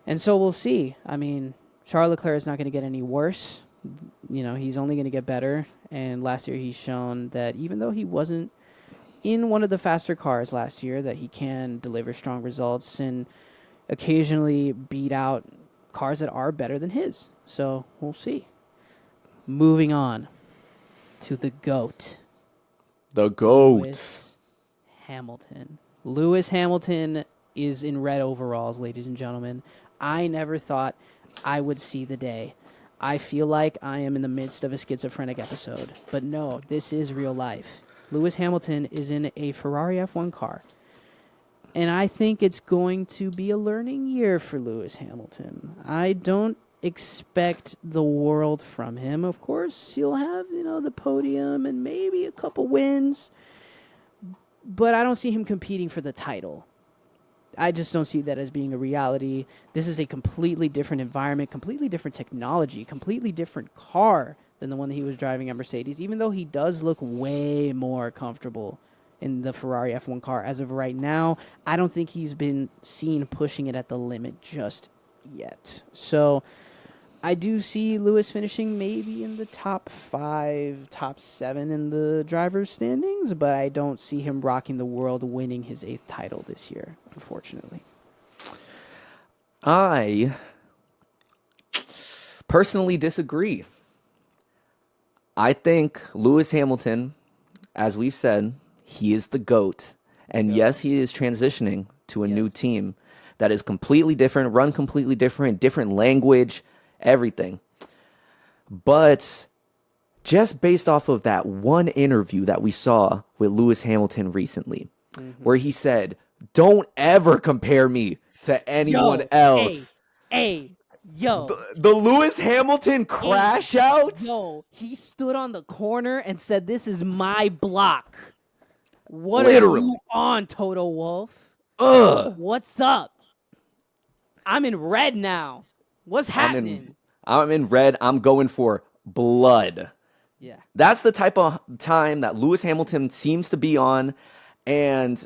And so we'll see. I mean, Charles Leclerc is not going to get any worse. He's only going to get better. And last year he's shown that even though he wasn't in one of the faster cars last year, that he can deliver strong results and occasionally beat out cars that are better than his. So we'll see. Moving on to the GOAT. The GOAT. Lewis Hamilton. Lewis Hamilton is in red overalls, ladies and gentlemen. I never thought I would see the day. I feel like I am in the midst of a schizophrenic episode. But no, this is real life. Lewis Hamilton is in a Ferrari F1 car. And I think it's going to be a learning year for Lewis Hamilton. I don't expect the world from him. Of course, he'll have, the podium and maybe a couple wins. But I don't see him competing for the title. I just don't see that as being a reality. This is a completely different environment, completely different technology, completely different car than the one that he was driving at Mercedes, even though he does look way more comfortable in the Ferrari F1 car as of right now. I don't think he's been seen pushing it at the limit just yet. So I do see Lewis finishing maybe in the top 5, top 7 in the driver's standings, but I don't see him rocking the world, winning his 8th title this year, unfortunately. I personally disagree. I think Lewis Hamilton, as we said, he is the GOAT. And yes, he is transitioning to a new team that is completely different, run completely different, different language, everything. But just based off of that one interview that we saw with Lewis Hamilton recently, where he said, "Don't ever compare me to anyone else." Yo. The Lewis Hamilton crash out? Yo, he stood on the corner and said, "This is my block." What Literally. are you on, Toto Wolff? Ugh. What's up? I'm in red now. What's happening? I'm in red. I'm going for blood. Yeah. That's the type of time that Lewis Hamilton seems to be on. And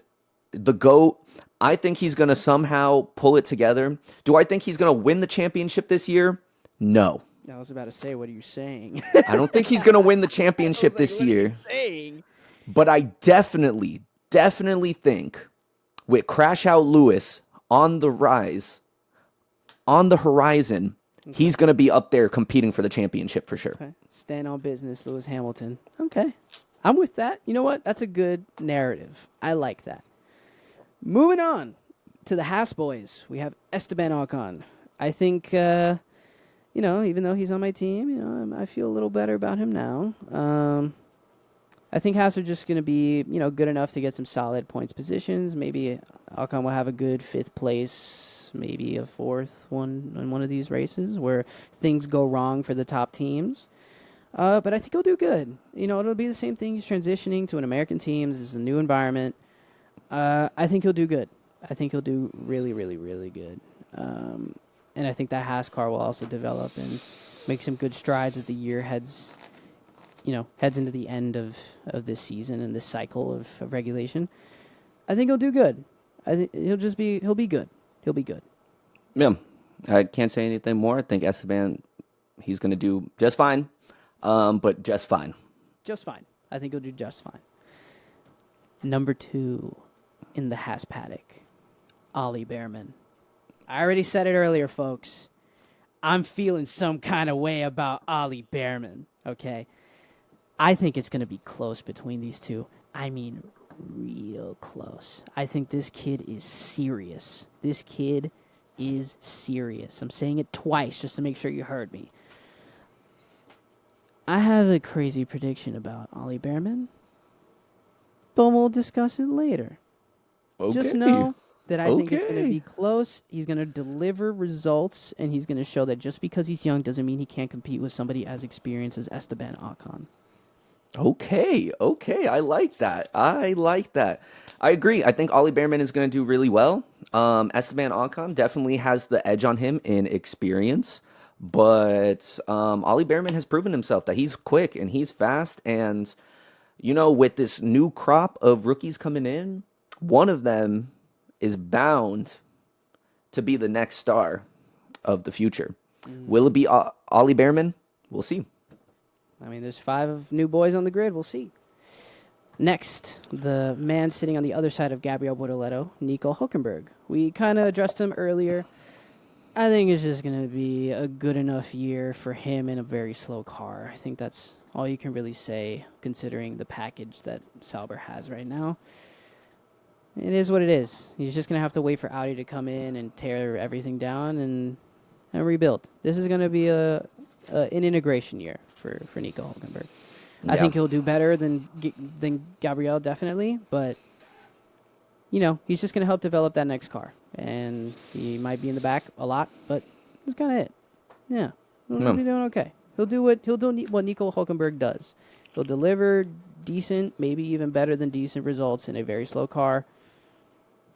the GOAT, I think he's going to somehow pull it together. Do I think he's going to win the championship this year? No. I was about to say, what are you saying? I don't think he's going to win the championship this year. What are you saying? But I definitely think with Crash Out Lewis on the rise, on the horizon, he's going to be up there competing for the championship for sure. Okay. Stand on business, Lewis Hamilton. Okay. I'm with that. You know what? That's a good narrative. I like that. Moving on to the Haas boys. We have Esteban Ocon. I think, even though he's on my team, I feel a little better about him now. I think Haas are just going to be, good enough to get some solid points positions. Maybe Ocon will have a good 5th place, maybe a 4th one in one of these races where things go wrong for the top teams. But I think he'll do good. It'll be the same thing. He's transitioning to an American team. This is a new environment. I think he'll do good. I think he'll do really, really, really good. And I think that Haas car will also develop and make some good strides as the year heads into the end of this season and this cycle of regulation. I think he'll do good. I think he'll be good. He'll be good. Yeah, I can't say anything more. I think Esteban, he's going to do just fine, but just fine. Just fine. I think he'll do just fine. Number 2 in the Haas paddock, Ollie Behrman. I already said it earlier, folks. I'm feeling some kind of way about Ollie Behrman, okay? I think it's going to be close between these two. I mean, real close. I think this kid is serious. This kid is serious. I'm saying it twice just to make sure you heard me. I have a crazy prediction about Ollie Behrman, but we'll discuss it later. Okay. Just know that I think it's going to be close. He's going to deliver results, and he's going to show that just because he's young doesn't mean he can't compete with somebody as experienced as Esteban Ocon. Okay. I like that. I agree. I think Ollie Behrman is going to do really well. Esteban Ocon definitely has the edge on him in experience, but Ollie Behrman has proven himself that he's quick and he's fast. And, with this new crop of rookies coming in, one of them is bound to be the next star of the future. Will it be Ollie Behrman? We'll see. I mean, there's 5 new boys on the grid. We'll see. Next, the man sitting on the other side of Gabrielle Bordoletto, Nico Hülkenberg. We kind of addressed him earlier. I think it's just going to be a good enough year for him in a very slow car. I think that's all you can really say, considering the package that Sauber has right now. It is what it is. He's just going to have to wait for Audi to come in and tear everything down and rebuild. This is going to be an integration year for Nico Hülkenberg. I think he'll do better than Gabrielle, definitely, but he's just going to help develop that next car, and he might be in the back a lot, but that's kind of it. Yeah, he'll be doing okay. He'll do what Nico Hülkenberg does. He'll deliver decent, maybe even better than decent results in a very slow car,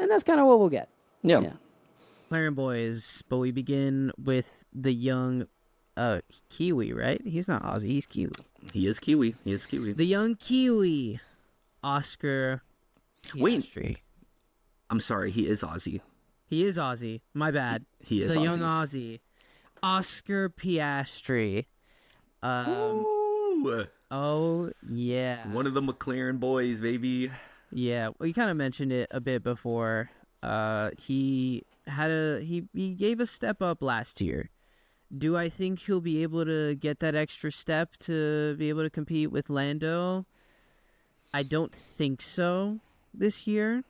and that's kind of what we'll get. Yeah. Yeah. McLaren boys, but we begin with the young Kiwi, right? He's not Aussie, he's Kiwi. He is Kiwi. The young Kiwi, Oscar Piastri. Wait. I'm sorry, he is Aussie. He is Aussie. My bad. He is the Aussie. young Aussie, Oscar Piastri. Ooh. Oh yeah. One of the McLaren boys, baby. Yeah, we kind of mentioned it a bit before. He gave a step up last year. Do I think he'll be able to get that extra step to be able to compete with Lando? I don't think so this year.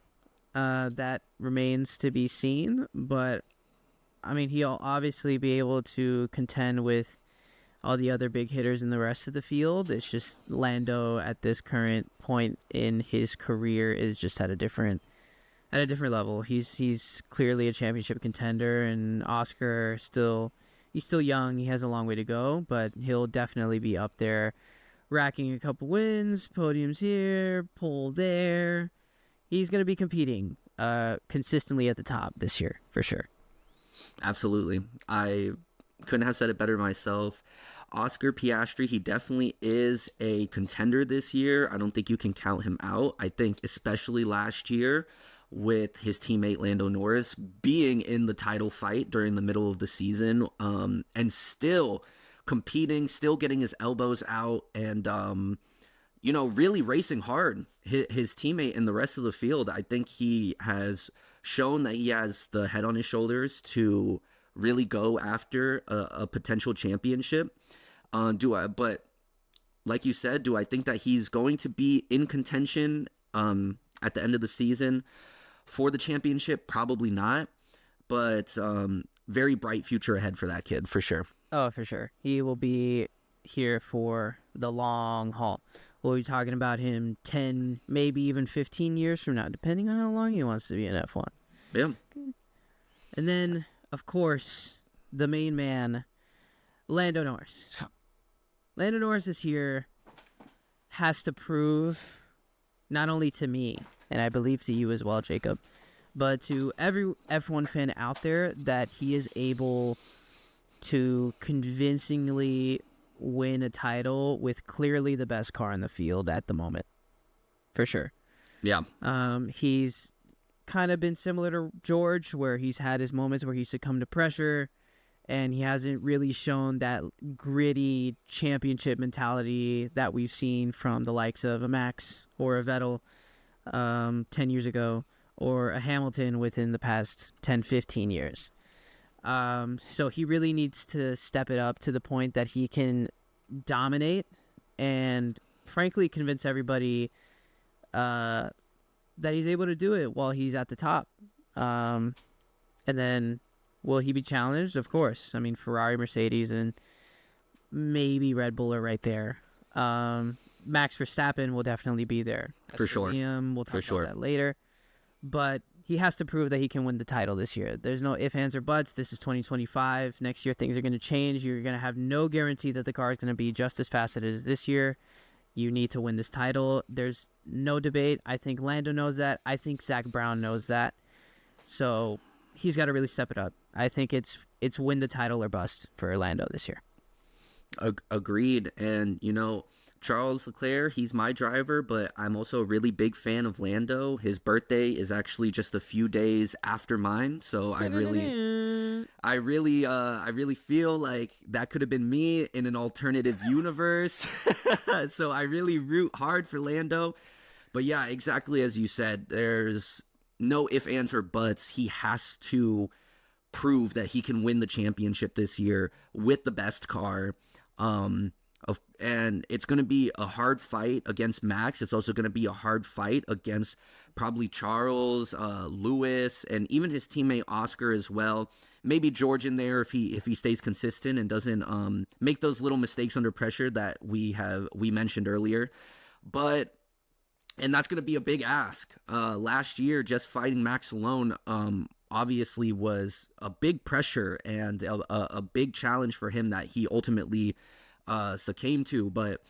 That remains to be seen. But, I mean, he'll obviously be able to contend with all the other big hitters in the rest of the field. It's just Lando at this current point in his career is just at a different level. He's clearly a championship contender, and Oscar he's still young. He has a long way to go, but he'll definitely be up there, racking a couple wins, podiums here, pole there. He's going to be competing consistently at the top this year, for sure. Absolutely. I couldn't have said it better myself. Oscar Piastri, he definitely is a contender this year. I don't think you can count him out. I think especially last year with his teammate Lando Norris being in the title fight during the middle of the season, and still competing, still getting his elbows out, and really racing hard. His teammate and the rest of the field, I think he has shown that he has the head on his shoulders to really go after a potential championship. But like you said, do I think that he's going to be in contention at the end of the season for the championship? Probably not, but very bright future ahead for that kid, for sure. Oh, for sure. He will be here for the long haul. We'll be talking about him 10, maybe even 15 years from now, depending on how long he wants to be in F1. Yeah. And then, of course, the main man, Lando Norris. Lando Norris is here, has to prove, not only to me, and I believe to you as well, Jacob, but to every F1 fan out there, that he is able to convincingly win a title with clearly the best car in the field at the moment. For sure. Yeah. He's kind of been similar to George, where he's had his moments where he succumbed to pressure, and he hasn't really shown that gritty championship mentality that we've seen from the likes of a Max or a Vettel 10 years ago, or a Hamilton within the past 10, 15 years. So he really needs to step it up to the point that he can dominate and, frankly, convince everybody that he's able to do it while he's at the top. And then, will he be challenged? Of course. I mean, Ferrari, Mercedes, and maybe Red Bull are right there. Max Verstappen will definitely be there. For sure. We'll talk about that later. But he has to prove that he can win the title this year. There's no ifs, ands, or buts. This is 2025. Next year, things are going to change. You're going to have no guarantee that the car is going to be just as fast as it is this year. You need to win this title. There's no debate. I think Lando knows that. I think Zach Brown knows that. So he's got to really step it up. I think it's win the title or bust for Lando this year. Agreed. And, Charles Leclerc, he's my driver, but I'm also a really big fan of Lando. His birthday is actually just a few days after mine, so I really feel like that could have been me in an alternative universe. So I really root hard for Lando. But yeah, exactly as you said, there's no ifs, ands, or buts. He has to prove that he can win the championship this year with the best car. And it's going to be a hard fight against Max. It's also going to be a hard fight against probably Charles, Lewis, and even his teammate Oscar as well. Maybe George in there if he stays consistent and doesn't make those little mistakes under pressure that we mentioned earlier. And that's going to be a big ask. Last year, just fighting Max alone obviously was a big pressure and a big challenge for him that he ultimately succumbed to. But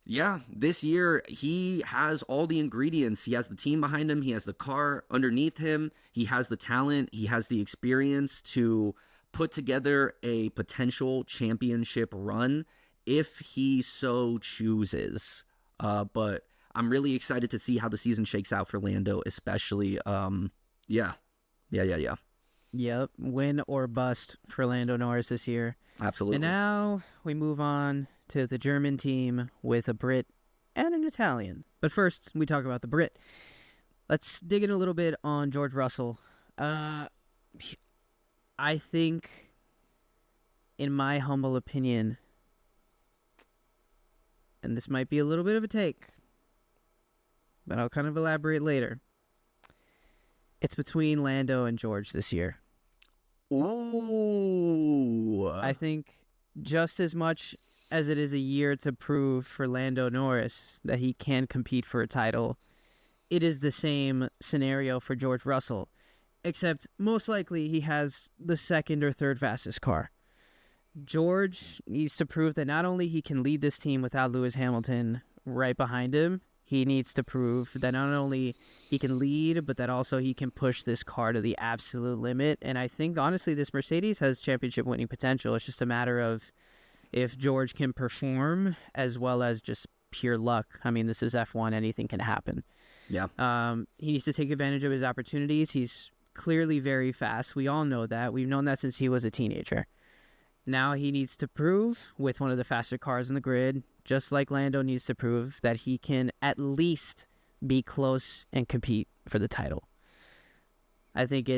Yeah, this year he has all the ingredients. He has the team behind him, he has the car underneath him, he has the talent, he has the experience to put together a potential championship run if he so chooses. But I'm really excited to see how the season shakes out for Lando, especially. Yeah. Yep, win or bust for Lando Norris this year. Absolutely. And now we move on to the German team with a Brit and an Italian. But first, we talk about the Brit. Let's dig in a little bit on George Russell. I think, in my humble opinion, and this might be a little bit of a take, but I'll kind of elaborate later. It's between Lando and George this year. Ooh. I think just as much as it is a year to prove for Lando Norris that he can compete for a title, it is the same scenario for George Russell, except most likely he has the second or third fastest car. George needs to prove that not only he can lead this team without Lewis Hamilton right behind him, he needs to prove that not only he can lead, but that also he can push this car to the absolute limit. And I think, honestly, this Mercedes has championship-winning potential. It's just a matter of if George can perform as well as just pure luck. I mean, this is F1. Anything can happen. Yeah. He needs to take advantage of his opportunities. He's clearly very fast. We all know that. We've known that since he was a teenager. Now he needs to prove with one of the faster cars in the grid, just like Lando needs to prove that he can at least be close and compete for the title. I think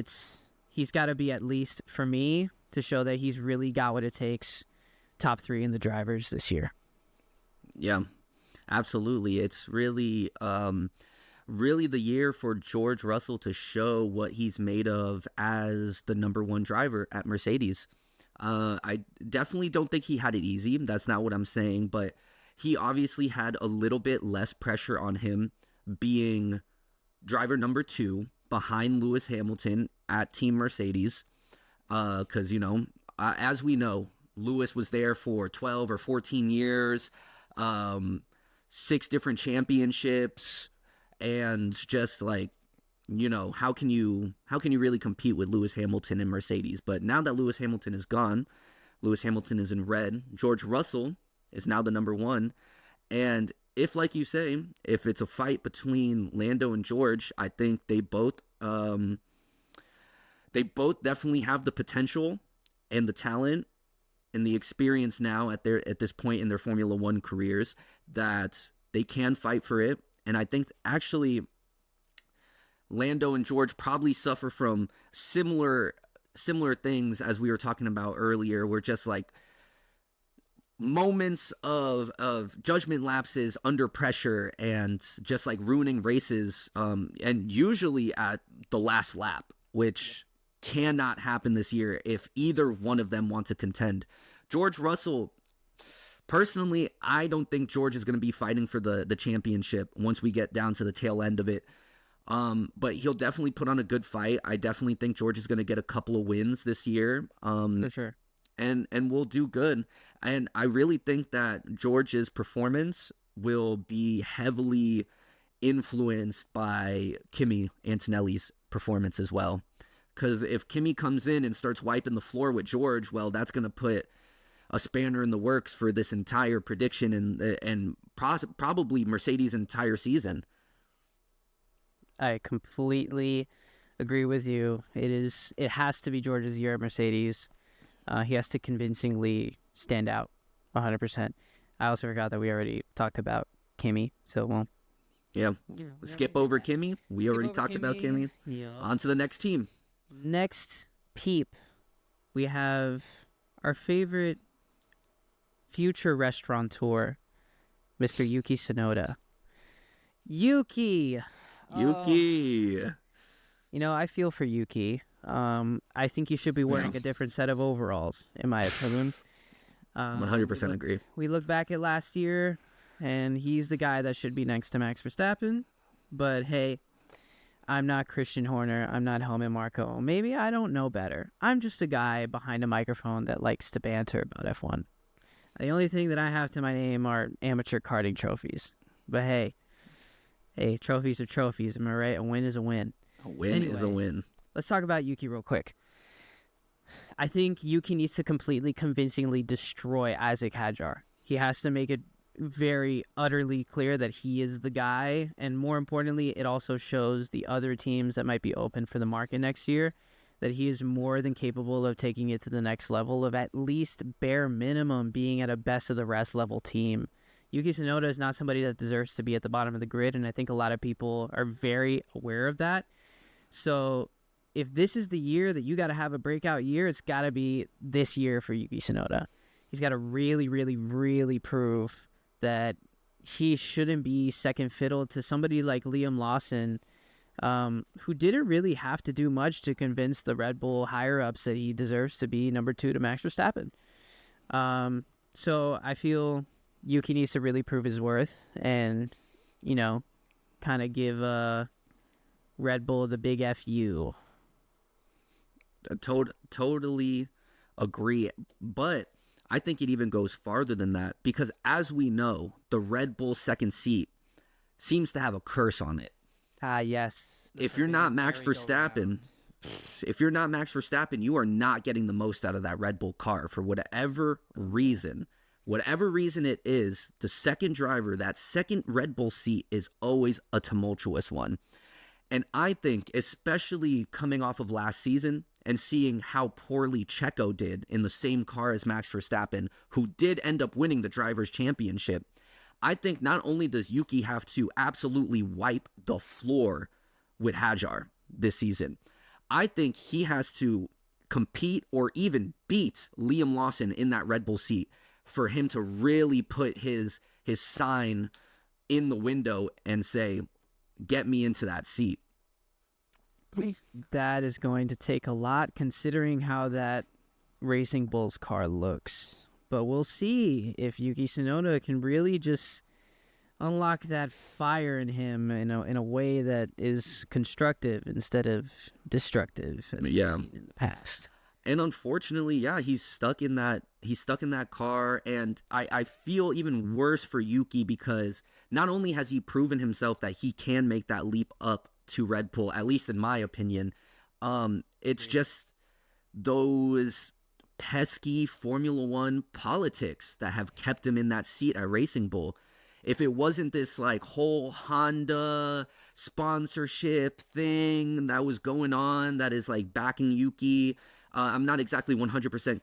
he's got to be at least, for me, to show that he's really got what it takes, top 3 in the drivers this year. Yeah, absolutely. It's really the year for George Russell to show what he's made of as the number 1 driver at Mercedes. I definitely don't think he had it easy. That's not what I'm saying, but he obviously had a little bit less pressure on him being driver number 2 behind Lewis Hamilton at Team Mercedes. Because, as we know, Lewis was there for 12 or 14 years, 6 different championships, and just like, how can you really compete with Lewis Hamilton and Mercedes? But now that Lewis Hamilton is gone, Lewis Hamilton is in red, George Russell is now the number 1. And if, like you say, if it's a fight between Lando and George, I think they both definitely have the potential and the talent and the experience now at this point in their Formula One careers that they can fight for it. And I think actually Lando and George probably suffer from similar things as we were talking about earlier, where just like moments of judgment lapses under pressure and just like ruining races, and usually at the last lap, which cannot happen this year if either one of them want to contend. George Russell, personally, I don't think George is going to be fighting for the championship once we get down to the tail end of it. But he'll definitely put on a good fight. I definitely think George is going to get a couple of wins this year. For sure. And we'll do good. And I really think that George's performance will be heavily influenced by Kimi Antonelli's performance as well. Because if Kimi comes in and starts wiping the floor with George, well, that's going to put a spanner in the works for this entire prediction and probably Mercedes' entire season. I completely agree with you. It has to be George's year at Mercedes. He has to convincingly stand out 100%. I also forgot that we already talked about Kimi, so well. Yeah. Skip over Kimi. We already talked about Kimi. Yeah. On to the next team. Next peep, we have our favorite future restaurateur, Mr. Yuki Tsunoda. Yuki! I feel for Yuki. I think you should be wearing a different set of overalls, in my opinion. 100% agree. We look back at last year, and he's the guy that should be next to Max Verstappen. But hey, I'm not Christian Horner. I'm not Helmut Marko. Maybe I don't know better. I'm just a guy behind a microphone that likes to banter about F1. The only thing that I have to my name are amateur karting trophies. But hey, trophies are trophies. Am I right? A win is a win. A win is a win. Let's talk about Yuki real quick. I think Yuki needs to completely convincingly destroy Isaac Hajar. He has to make it very utterly clear that he is the guy, and more importantly, it also shows the other teams that might be open for the market next year that he is more than capable of taking it to the next level of at least bare minimum being at a best of the rest level team. Yuki Tsunoda is not somebody that deserves to be at the bottom of the grid, and I think a lot of people are very aware of that. So if this is the year that you got to have a breakout year, it's got to be this year for Yuki Tsunoda. He's got to really, really, really prove that he shouldn't be second fiddle to somebody like Liam Lawson, who didn't really have to do much to convince the Red Bull higher-ups that he deserves to be number 2 to Max Verstappen. So I feel Yuki needs to really prove his worth and, kind of give Red Bull the big FU. Totally agree. But I think it even goes farther than that because, as we know, the Red Bull second seat seems to have a curse on it. Yes. If you're not Max Verstappen, you are not getting the most out of that Red Bull car for whatever reason. Whatever reason it is, the second driver, that second Red Bull seat is always a tumultuous one. And I think, especially coming off of last season and seeing how poorly Checo did in the same car as Max Verstappen, who did end up winning the Drivers' Championship, I think not only does Yuki have to absolutely wipe the floor with Hajar this season, I think he has to compete or even beat Liam Lawson in that Red Bull seat for him to really put his sign in the window and say, get me into that seat. That is going to take a lot considering how that Racing Bulls car looks. But we'll see if Yuki Tsunoda can really just unlock that fire in him in a way that is constructive instead of destructive as we've seen in the past. And unfortunately, he's stuck in that car, and I feel even worse for Yuki because not only has he proven himself that he can make that leap up to Red Bull, at least in my opinion, it's just those pesky Formula One politics that have kept him in that seat at Racing Bull. If it wasn't this whole Honda sponsorship thing that was going on that is backing Yuki, I'm not exactly 100%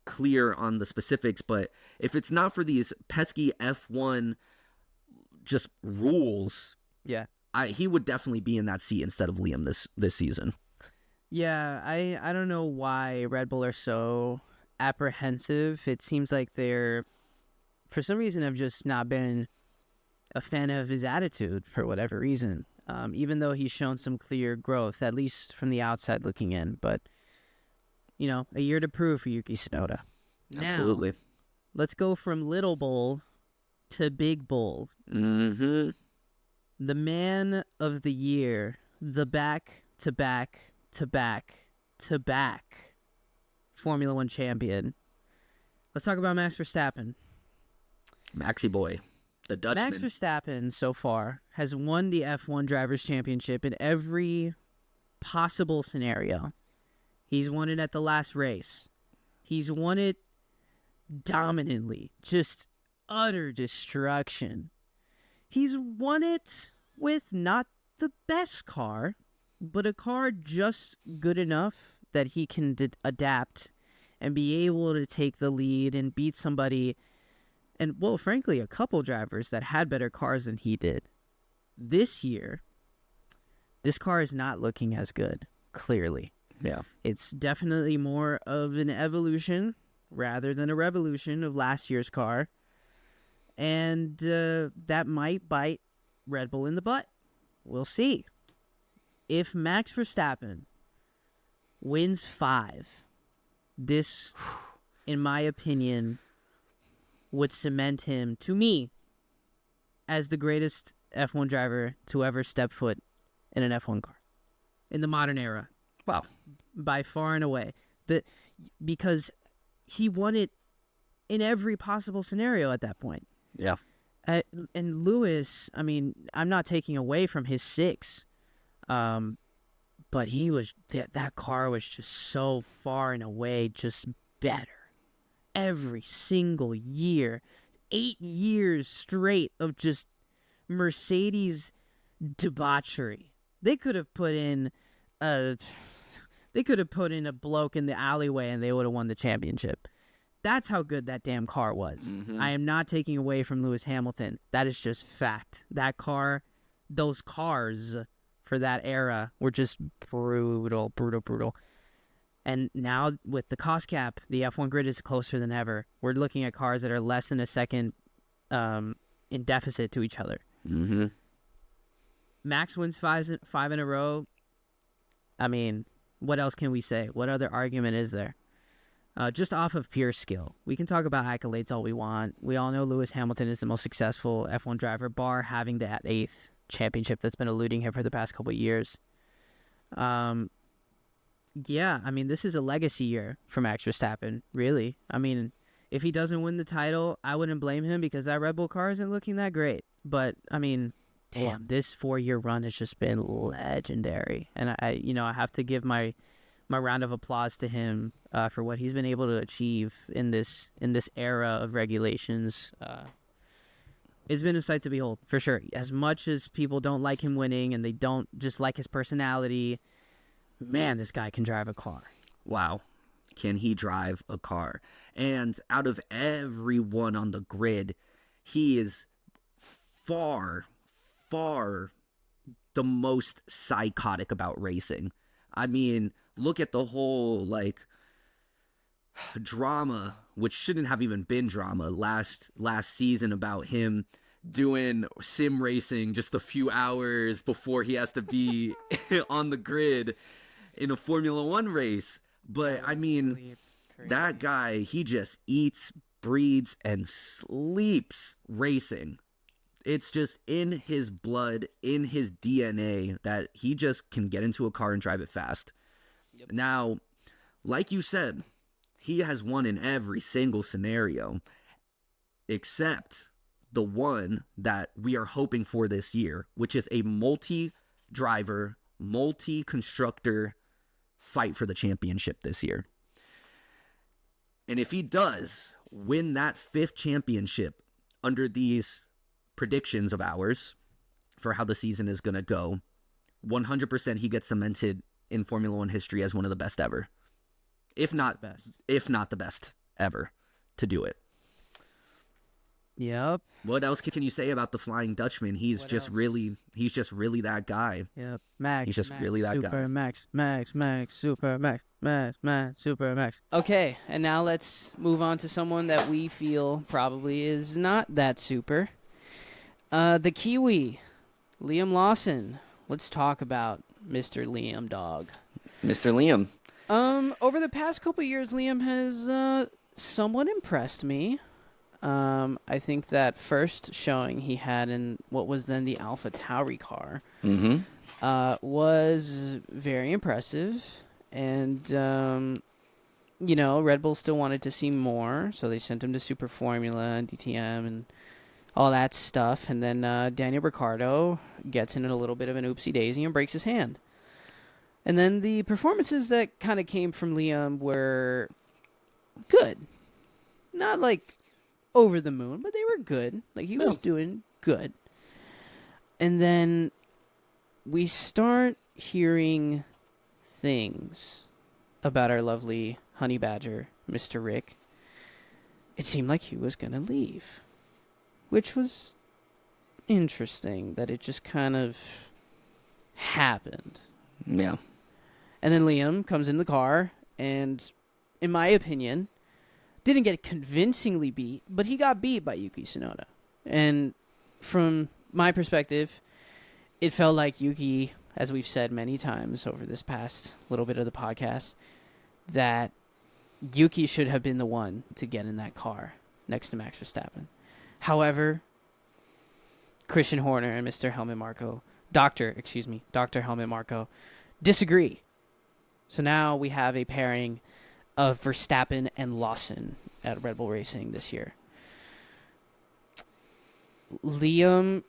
clear on the specifics, but if it's not for these pesky F1 just rules, he would definitely be in that seat instead of Liam this season. Yeah, I don't know why Red Bull are so apprehensive. It seems like they're, for some reason, have just not been a fan of his attitude for whatever reason, even though he's shown some clear growth, at least from the outside looking in. But, a year to prove for Yuki Tsunoda. Absolutely. Now, let's go from Little Bull to Big Bull. Mm-hmm. The man of the year, the back-to-back Formula One champion. Let's talk about Max Verstappen. Maxi boy, the Dutchman. Max Verstappen so far has won the F1 Drivers' Championship in every possible scenario. He's won it at the last race. He's won it dominantly, just utter destruction. He's won it with not the best car, but a car just good enough that he can adapt and be able to take the lead and beat somebody, and, well, frankly, a couple drivers that had better cars than he did. This year, this car is not looking as good, clearly. Yeah. It's definitely more of an evolution rather than a revolution of last year's car. And that might bite Red Bull in the butt. We'll see. If Max Verstappen wins 5, this, in my opinion, would cement him, to me, as the greatest F1 driver to ever step foot in an F1 car in the modern era. Wow. By far and away. Because he won it in every possible scenario at that point. Yeah. And Lewis, I mean, I'm not taking away from his 6, but he was that car was just so far and away just better every single year. 8 years straight of just Mercedes debauchery. They could have put in a bloke in the alleyway and they would have won the championship. That's how good that damn car was. Mm-hmm. I am not taking away from Lewis Hamilton. That is just fact. That car, those cars for that era were just brutal. And now with the cost cap, the F1 grid is closer than ever. We're looking at cars that are less than a second in deficit to each other. Mm-hmm. Max wins five in a row. I mean, what else can we say? What other argument is there? Just off of pure skill. We can talk about accolades all we want. We all know Lewis Hamilton is the most successful F1 driver, bar having that 8th championship that's been eluding him for the past couple of years. Yeah, I mean, this is a legacy year for Max Verstappen, really. I mean, if he doesn't win the title, I wouldn't blame him because that Red Bull car isn't looking that great. But, I mean, damn, this 4-year run has just been legendary. And I have to give my round of applause to him for what he's been able to achieve in this era of regulations. It's been a sight to behold, for sure. As much as people don't like him winning and they don't just like his personality, man, this guy can drive a car. Wow. Can he drive a car? And out of everyone on the grid, he is far the most psychotic about racing. I mean, look at the whole, drama, which shouldn't have even been drama, last season about him doing sim racing just a few hours before he has to be on the grid in a Formula One race. But, I mean, that guy, he just eats, breathes, and sleeps racing. It's just in his blood, in his DNA, that he just can get into a car and drive it fast. Yep. Now, like you said, he has won in every single scenario except the one that we are hoping for this year, which is a multi-driver, multi-constructor fight for the championship this year. And if he does win that 5th championship under these predictions of ours for how the season is going to go, 100% he gets cemented in Formula One history as one of the best ever. If not the best ever to do it. Yep. What else can you say about the Flying Dutchman? He's just really that guy. Yep. Max. He's just really that super guy. Max, super Max, super Max. Okay, and now let's move on to someone that we feel probably is not that super. The Kiwi, Liam Lawson. Let's talk about Mr. Liam Dog. Mr. Liam. Over the past couple years, Liam has somewhat impressed me. I think that first showing he had in what was then the AlphaTauri car was very impressive. And, Red Bull still wanted to see more, so they sent him to Super Formula and DTM and all that stuff. And then Daniel Ricciardo gets in a little bit of an oopsie-daisy and breaks his hand. And then the performances that kind of came from Liam were good. Not like over the moon, but they were good. Like, he was doing good. And then we start hearing things about our lovely honey badger, Mr. Rick. It seemed like he was going to leave, which was interesting that it just kind of happened. Yeah. And then Liam comes in the car and, in my opinion, didn't get convincingly beat, but he got beat by Yuki Tsunoda. And from my perspective, it felt like Yuki, as we've said many times over this past little bit of the podcast, that Yuki should have been the one to get in that car next to Max Verstappen. However, Christian Horner and Dr. Helmut Marko disagree. So now we have a pairing of Verstappen and Lawson at Red Bull Racing this year. Liam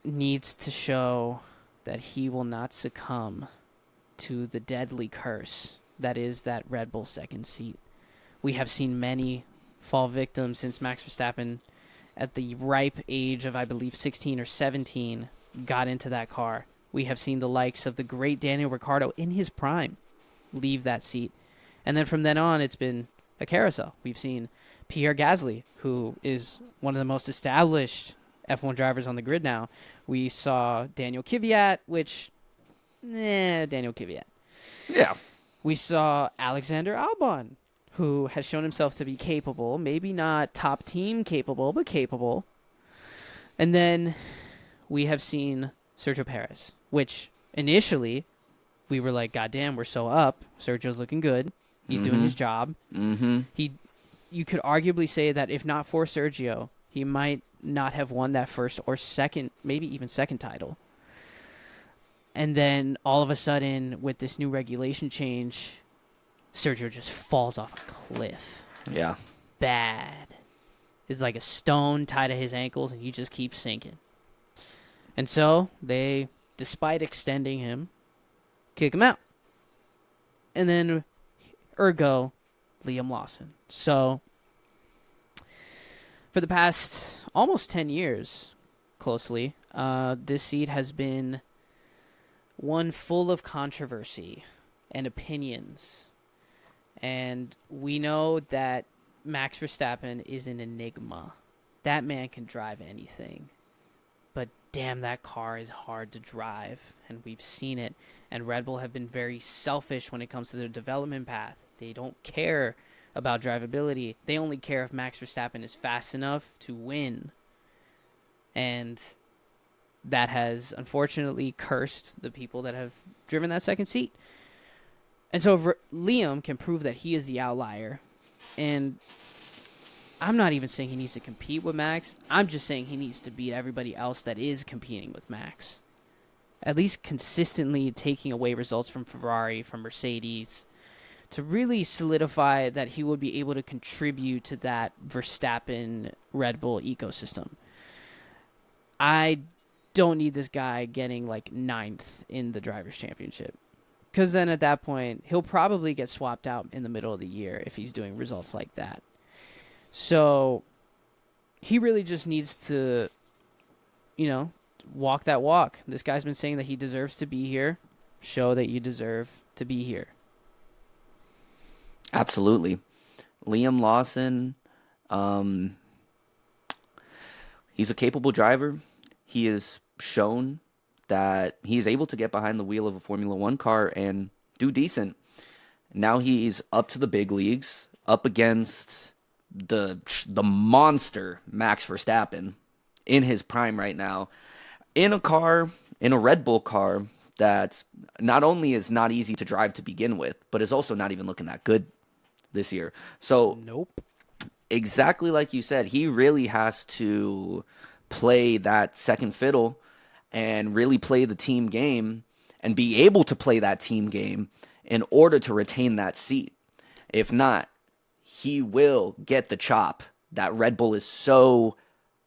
needs to show that he will not succumb to the deadly curse that is that Red Bull second seat. We have seen many fall victim since Max Verstappen, at the ripe age of, I believe, 16 or 17, got into that car. We have seen the likes of the great Daniel Ricciardo in his prime leave that seat. And then from then on, it's been a carousel. We've seen Pierre Gasly, who is one of the most established F1 drivers on the grid now. We saw Daniel Kvyat, Daniel Kvyat. Yeah. We saw Alexander Albon, who has shown himself to be capable, maybe not top team capable, but capable. And then we have seen Sergio Perez, which initially we were like, God damn, we're so up. Sergio's looking good. He's doing his job. Mm-hmm. You could arguably say that if not for Sergio, he might not have won that first or second, maybe even second title. And then all of a sudden, with this new regulation change, Sergio just falls off a cliff. Yeah. Bad. It's like a stone tied to his ankles, and he just keeps sinking. And so they, despite extending him, kick him out. And then, ergo, Liam Lawson. So, for the past almost 10 years, closely, this seat has been one full of controversy and opinions. And we know that Max Verstappen is an enigma. That man can drive anything. But damn, that car is hard to drive. And we've seen it. And Red Bull have been very selfish when it comes to their development path. They don't care about drivability. They only care if Max Verstappen is fast enough to win. And that has unfortunately cursed the people that have driven that second seat. And so if Liam can prove that he is the outlier, and I'm not even saying he needs to compete with Max, I'm just saying he needs to beat everybody else that is competing with Max. At least consistently taking away results from Ferrari, from Mercedes, to really solidify that he would be able to contribute to that Verstappen Red Bull ecosystem. I don't need this guy getting like 9th in the Drivers' Championship. Because then at that point, he'll probably get swapped out in the middle of the year if he's doing results like that. So he really just needs to, walk that walk. This guy's been saying that he deserves to be here. Show that you deserve to be here. Absolutely. Liam Lawson, he's a capable driver. He has shown that he's able to get behind the wheel of a Formula One car and do decent. Now he's up to the big leagues, up against the monster Max Verstappen in his prime right now, in a Red Bull car that not only is not easy to drive to begin with, but is also not even looking that good this year. So, Nope. Exactly like you said, he really has to play that second fiddle and really play the team game and be able to play that team game in order to retain that seat. If not, he will get the chop that Red Bull is so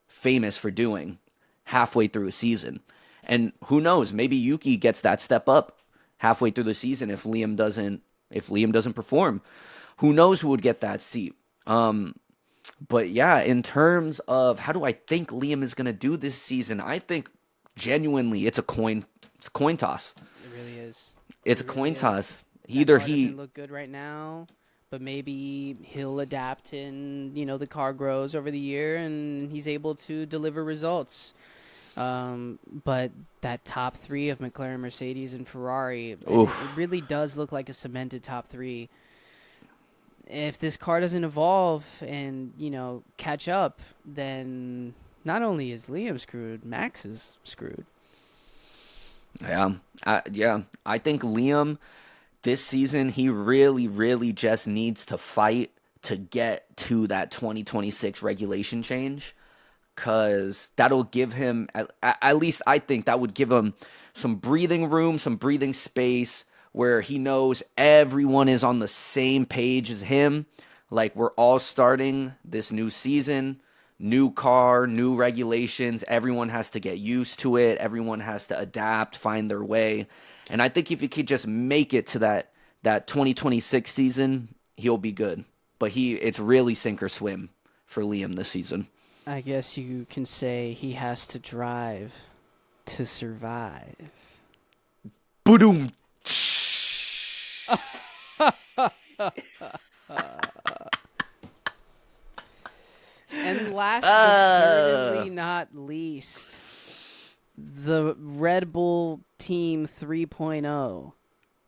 famous for doing halfway through a season. And who knows, maybe Yuki gets that step up halfway through the season if Liam doesn't perform. Who knows who would get that seat? But yeah, in terms of how do I think Liam is going to do this season, I think genuinely it's a coin toss. It really is. It's It a really coin is. toss. That Either car he doesn't look good right now, but maybe he'll adapt and the car grows over the year and he's able to deliver results. But that top three of McLaren, Mercedes, and Ferrari, it really does look like a cemented top three. If this car doesn't evolve and, catch up, then not only is Liam screwed, Max is screwed. Yeah. I think Liam, this season, he really, really just needs to fight to get to that 2026 regulation change, because that'll give him, at least I think that would give him some breathing room, some breathing space, where he knows everyone is on the same page as him. Like, we're all starting this new season, new car, new regulations. Everyone has to get used to it. Everyone has to adapt, find their way. And I think if he could just make it to that 2026 season, he'll be good. But it's really sink or swim for Liam this season. I guess you can say he has to drive to survive. Boom. And last but certainly not least, the Red Bull Team 3.0.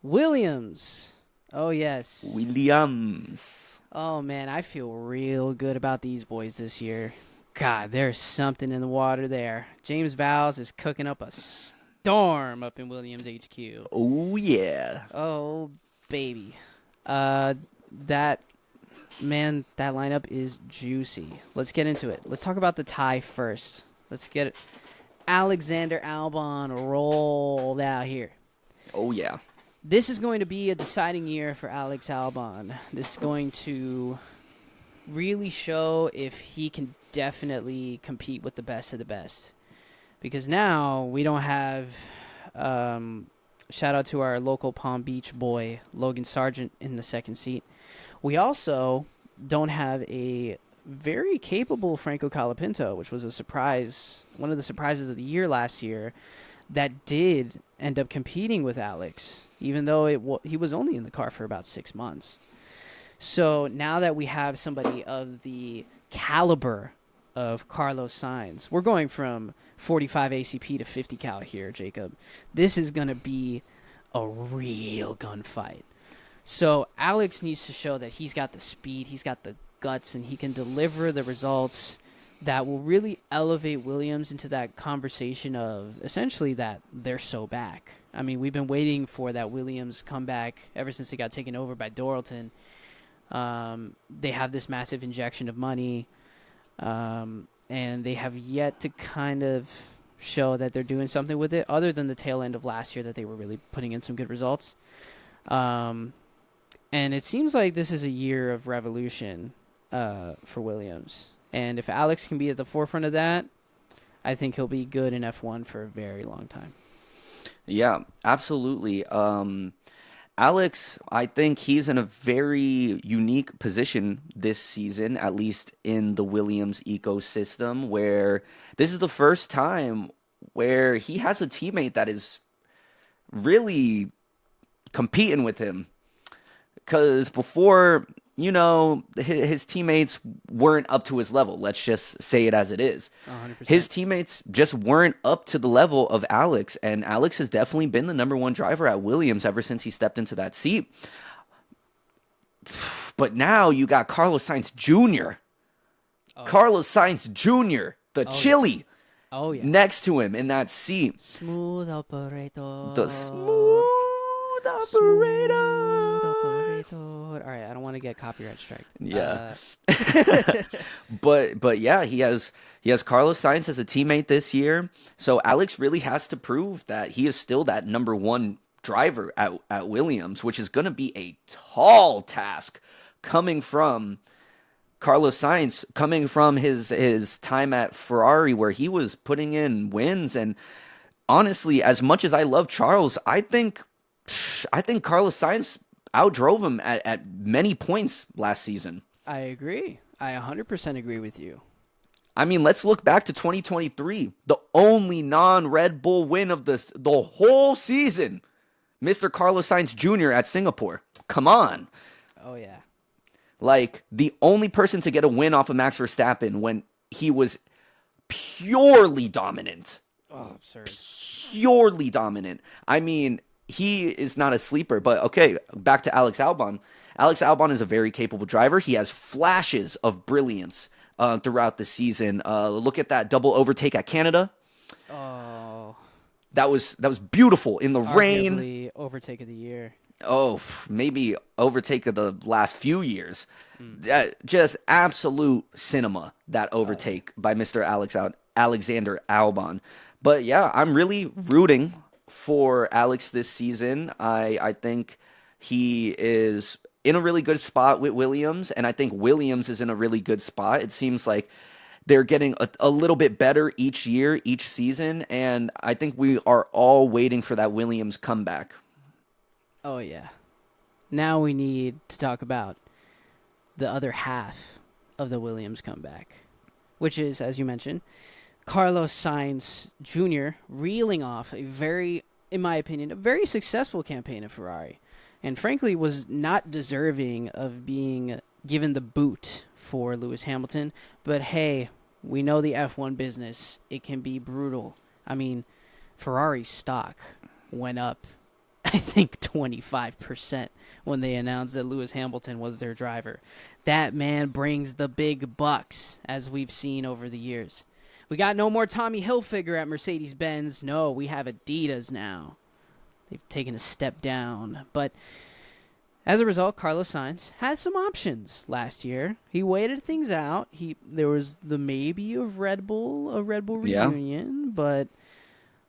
Williams. Oh, yes. Williams. Oh, man, I feel real good about these boys this year. God, there's something in the water there. James Vowles is cooking up a storm up in Williams HQ. Oh, yeah. Oh, baby. That lineup is juicy. Let's get into it. Let's talk about the tie first. Let's get it. Alexander Albon rolled out here. Oh, yeah. This is going to be a deciding year for Alex Albon. This is going to really show if he can definitely compete with the best of the best. Because now we don't have, shout out to our local Palm Beach boy, Logan Sargent, in the second seat. We also don't have a very capable Franco Colapinto, which was a surprise, one of the surprises of the year last year, that did end up competing with Alex, even though he was only in the car for about 6 months. So now that we have somebody of the caliber of Carlos Sainz, we're going from 45 ACP to 50 cal here, Jacob. This is going to be a real gunfight. So Alex needs to show that he's got the speed, he's got the guts, and he can deliver the results that will really elevate Williams into that conversation of essentially that they're so back. I mean, we've been waiting for that Williams comeback ever since they got taken over by Dorilton. They have this massive injection of money, and they have yet to kind of show that they're doing something with it, other than the tail end of last year that they were really putting in some good results. And it seems like this is a year of revolution for Williams. And if Alex can be at the forefront of that, I think he'll be good in F1 for a very long time. Yeah, absolutely. Alex, I think he's in a very unique position this season, at least in the Williams ecosystem, where this is the first time where he has a teammate that is really competing with him. Because before, his teammates weren't up to his level. Let's just say it as it is. 100%. His teammates just weren't up to the level of Alex, and Alex has definitely been the number one driver at Williams ever since he stepped into that seat. But now you got Carlos Sainz Jr. Oh. Carlos Sainz Jr., the chili, next to him in that seat. Smooth operator. The smooth operator. All right, I don't want to get copyright strike. Yeah. But yeah, he has Carlos Sainz as a teammate this year. So Alex really has to prove that he is still that number one driver at Williams, which is going to be a tall task coming from Carlos Sainz, coming from his time at Ferrari, where he was putting in wins. And honestly, as much as I love Charles, I think Carlos Sainz outdrove him at many points last season. I agree. I 100% agree with you. I mean, let's look back to 2023, the only non-Red Bull win of the whole season. Mr. Carlos Sainz Jr. at Singapore. Come on. Oh, yeah. Like, the only person to get a win off of Max Verstappen when he was purely dominant. Oh, absurd. Purely dominant. I mean, he is not a sleeper, but okay, back to Alex Albon. Alex Albon is a very capable driver. He has flashes of brilliance throughout the season. Look at that double overtake at Canada. Oh. That was beautiful in the rain. Arguably overtake of the year. Oh, maybe overtake of the last few years. Just absolute cinema, that overtake by Mr. Alexander Albon. But yeah, I'm really rooting for Alex this season. I think he is in a really good spot with Williams, and I think Williams is in a really good spot. It seems like they're getting a little bit better each year, each season, and I think we are all waiting for that Williams comeback. Oh, yeah. Now we need to talk about the other half of the Williams comeback, which is, as you mentioned, Carlos Sainz Jr. reeling off a very, in my opinion, a very successful campaign at Ferrari, and frankly was not deserving of being given the boot for Lewis Hamilton. But hey, we know the F1 business. It can be brutal. I mean, Ferrari's stock went up, I think, 25% when they announced that Lewis Hamilton was their driver. That man brings the big bucks, as we've seen over the years. We got no more Tommy Hilfiger at Mercedes-Benz. No, we have Adidas now. They've taken a step down. But as a result, Carlos Sainz had some options last year. He waited things out. There was the maybe of a Red Bull reunion, but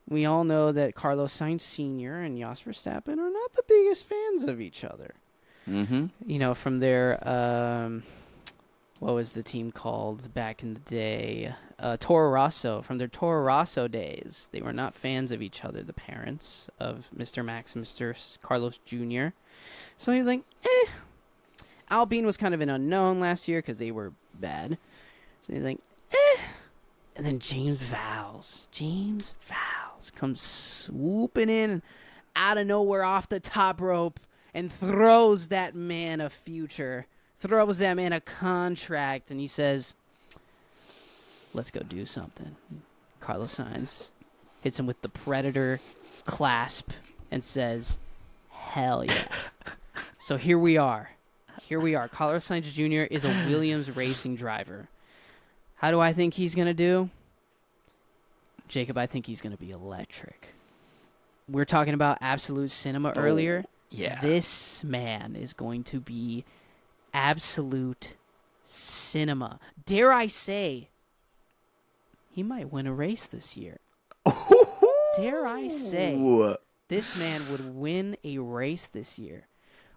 we all know that Carlos Sainz Sr. and Jos Verstappen are not the biggest fans of each other. Mm-hmm. You know, from their, what was the team called back in the day? Toro Rosso. From their Toro Rosso days, they were not fans of each other, the parents of Mr. Max and Mr. Carlos Jr. So he was like, Alpine was kind of an unknown last year because they were bad. So he's like, And then James Vowles comes swooping in out of nowhere off the top rope and throws that man a future, throws that man a contract, and he says, let's go do something. Carlos Sainz hits him with the Predator clasp and says, hell yeah. So here we are. Carlos Sainz Jr. is a Williams racing driver. How do I think he's going to do? Jacob, I think he's going to be electric. We're talking about absolute cinema earlier. Yeah. This man is going to be absolute cinema. Dare I say, he might win a race this year. Dare I say, this man would win a race this year.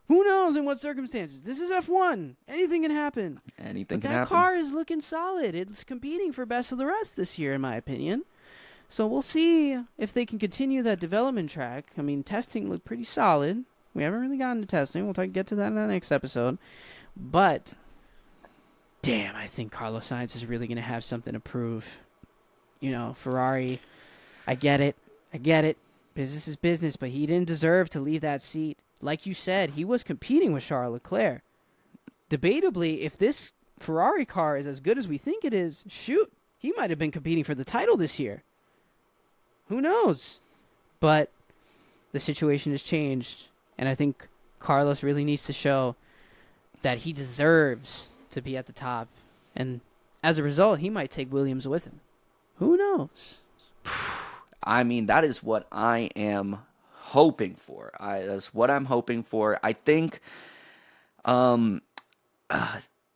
Who knows in what circumstances? This is F1. Anything can happen. Anything but can that happen. car is looking solid. It's competing for best of the rest this year, in my opinion. So we'll see if they can continue that development track. I mean, testing looked pretty solid. We haven't really gotten to testing. We'll get to that in the next episode. But, damn, I think Carlos Sainz is really going to have something to prove. You know, Ferrari, I get it. Business is business, but he didn't deserve to leave that seat. Like you said, he was competing with Charles Leclerc. Debatably, if this Ferrari car is as good as we think it is, shoot, he might have been competing for the title this year. Who knows? But the situation has changed, and I think Carlos really needs to show that he deserves to be at the top. And as a result, he might take Williams with him. Who knows? I mean, that is what I am hoping for. That's what I'm hoping for. I think,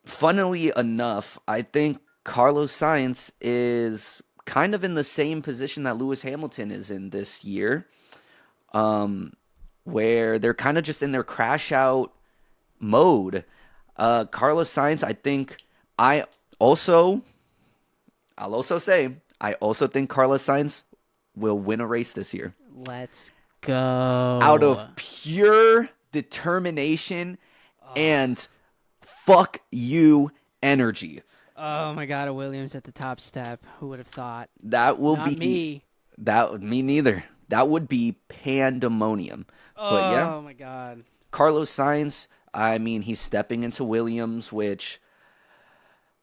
funnily enough, I think Carlos Sainz is kind of in the same position that Lewis Hamilton is in this year, where they're kind of just in their crash out mode. Carlos Sainz, I think, I'll also say, I also think Carlos Sainz will win a race this year. Let's go. Out of pure determination and fuck you energy. Oh my God, a Williams at the top step. Who would have thought? That will Not be me. Me neither. That would be pandemonium. But yeah, Oh my God. Carlos Sainz, I mean, he's stepping into Williams, which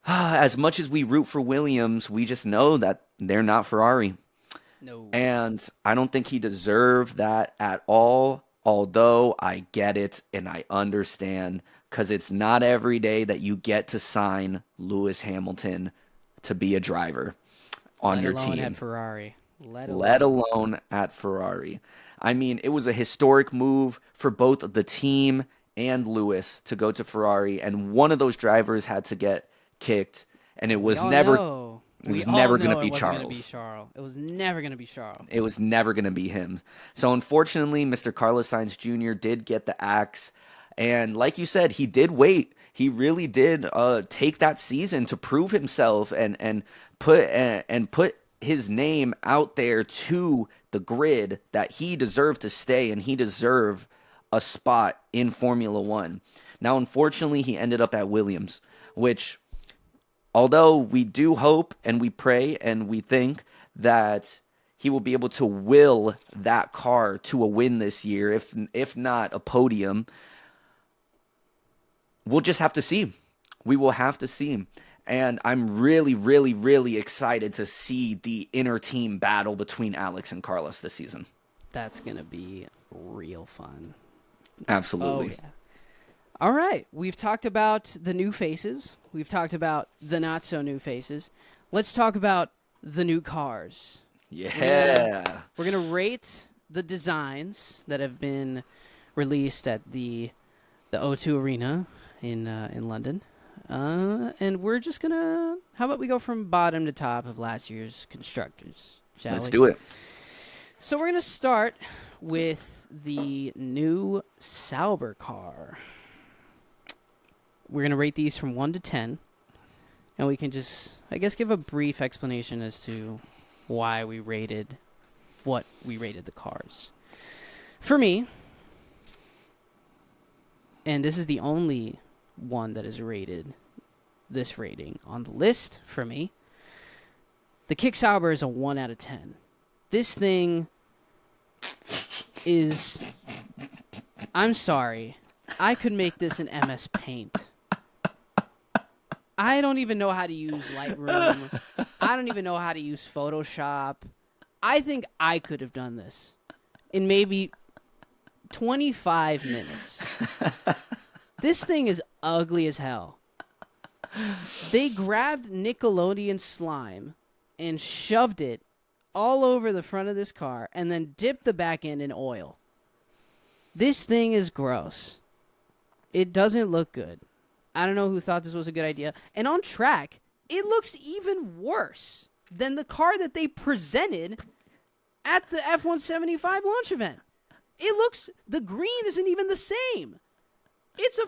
as much as we root for Williams, we just know that they're not Ferrari. No. And I don't think he deserved that at all, although I get it and I understand, because it's not every day that you get to sign Lewis Hamilton to be a driver on your team. Let alone at Ferrari. Let alone at Ferrari. I mean, it was a historic move for both the team and Lewis to go to Ferrari, and one of those drivers had to get kicked, and it was never going to be Charles. It was never going to be Charles. It was never going to be him. So unfortunately, Mr. Carlos Sainz Jr. did get the axe, And like you said, he did wait. He really did take that season to prove himself and put his name out there to the grid that he deserved to stay and he deserved a spot in Formula One. Now, unfortunately, he ended up at Williams, which, although we do hope and we pray and we think that he will be able to will that car to a win this year, if not a podium, we'll just have to see. We will have to see. And I'm really, really, really excited to see the inner team battle between Alex and Carlos this season. That's going to be real fun. Absolutely. Oh, yeah. All right. We've talked about the new faces. We've talked about the not-so-new faces. Let's talk about the new cars. Yeah. We're going to rate the designs that have been released at the O2 Arena in London. And we're just going to... How about we go from bottom to top of last year's constructors, shall we? Let's do it. So we're going to start with the new Sauber car. We're going to rate these from 1 to 10. And we can just, I guess, give a brief explanation as to why we rated what we rated the cars. For me, and this is the only one that is rated this rating on the list for me, the Kick Sauber is a 1 out of 10. This thing is... I'm sorry. I could make this in MS Paint. I don't even know how to use Lightroom. I don't even know how to use Photoshop. I think I could have done this in maybe 25 minutes. This thing is ugly as hell. They grabbed Nickelodeon slime and shoved it all over the front of this car and then dipped the back end in oil. This thing is gross. It doesn't look good. I don't know who thought this was a good idea. And on track, it looks even worse than the car that they presented at the F175 launch event. It looks... The green isn't even the same. It's a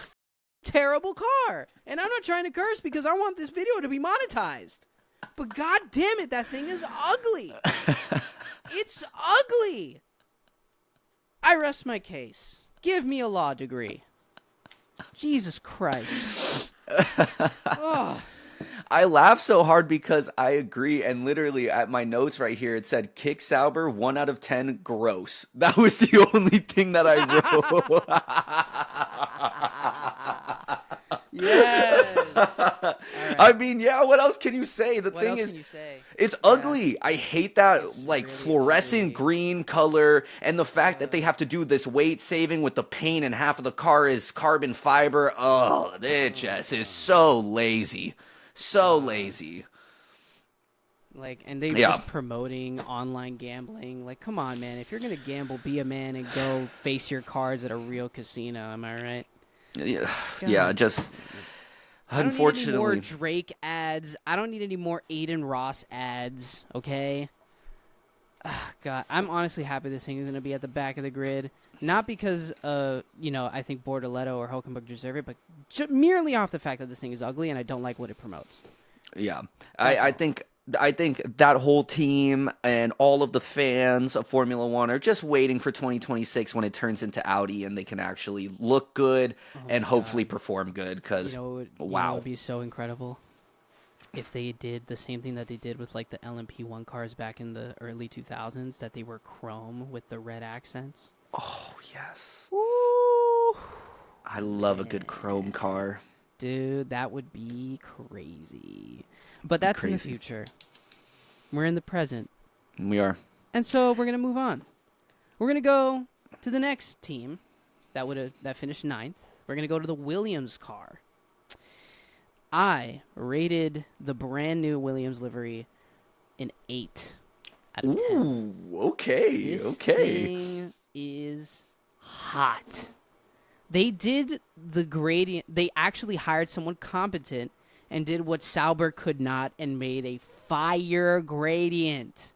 terrible car. And I'm not trying to curse because I want this video to be monetized. But god damn it, that thing is ugly. It's ugly. I rest my case. Give me a law degree. Jesus Christ. Oh. I laugh so hard because I agree, and literally at my notes right here it said Kick Sauber 1 out of 10 gross. That was the only thing that I wrote. Yes. Right. I mean, yeah, what else can you say? The What thing else is can you say? it's ugly. I hate that It's like really fluorescent ugly. green color and the fact that they have to do this weight saving with the paint and half of the car is carbon fiber. Oh, it just is so lazy. So lazy. Like, and they Yeah. just promoting online gambling. Like, come on, man. If you're gonna gamble, be a man and go face your cards at a real casino. Am I right? Yeah, God. yeah, just I don't need any more unfortunately. Drake ads. I don't need any more Aiden Ross ads. Okay. God, I'm honestly happy this thing is gonna be at the back of the grid. Not because, I think Bordoletto or Hulkenberg deserve it, but merely off the fact that this thing is ugly and I don't like what it promotes. Yeah, That's I all. think that whole team and all of the fans of Formula One are just waiting for 2026 when it turns into Audi and they can actually look good and hopefully perform good. Because It wow, would be so incredible if they did the same thing that they did with like the LMP1 cars back in the early 2000s, that they were chrome with the red accents. oh yes, Ooh, I love a good chrome car. dude, that would be crazy. But that's in the Crazy. future. We're in the present. We are. And so we're going to move on. We're going to go to the next team that finished 9th. We're going to go to the Williams car. I rated the brand new Williams livery an 8 out of 10. Ooh, okay, This okay. thing is hot. They did the gradient. They actually hired someone competent and did what Sauber could not and made a fire gradient.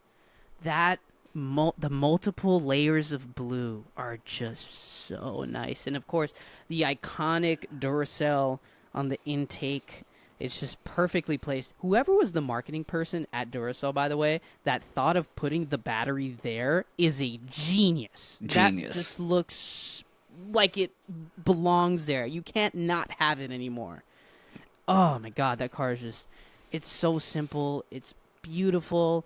That the multiple layers of blue are just so nice. And of course, the iconic Duracell on the intake, it's just perfectly placed. Whoever was the marketing person at Duracell, by the way, that thought of putting the battery there is a genius. That just looks like it belongs there. You can't not have it anymore. Oh my God, that car is just, it's so simple. It's beautiful.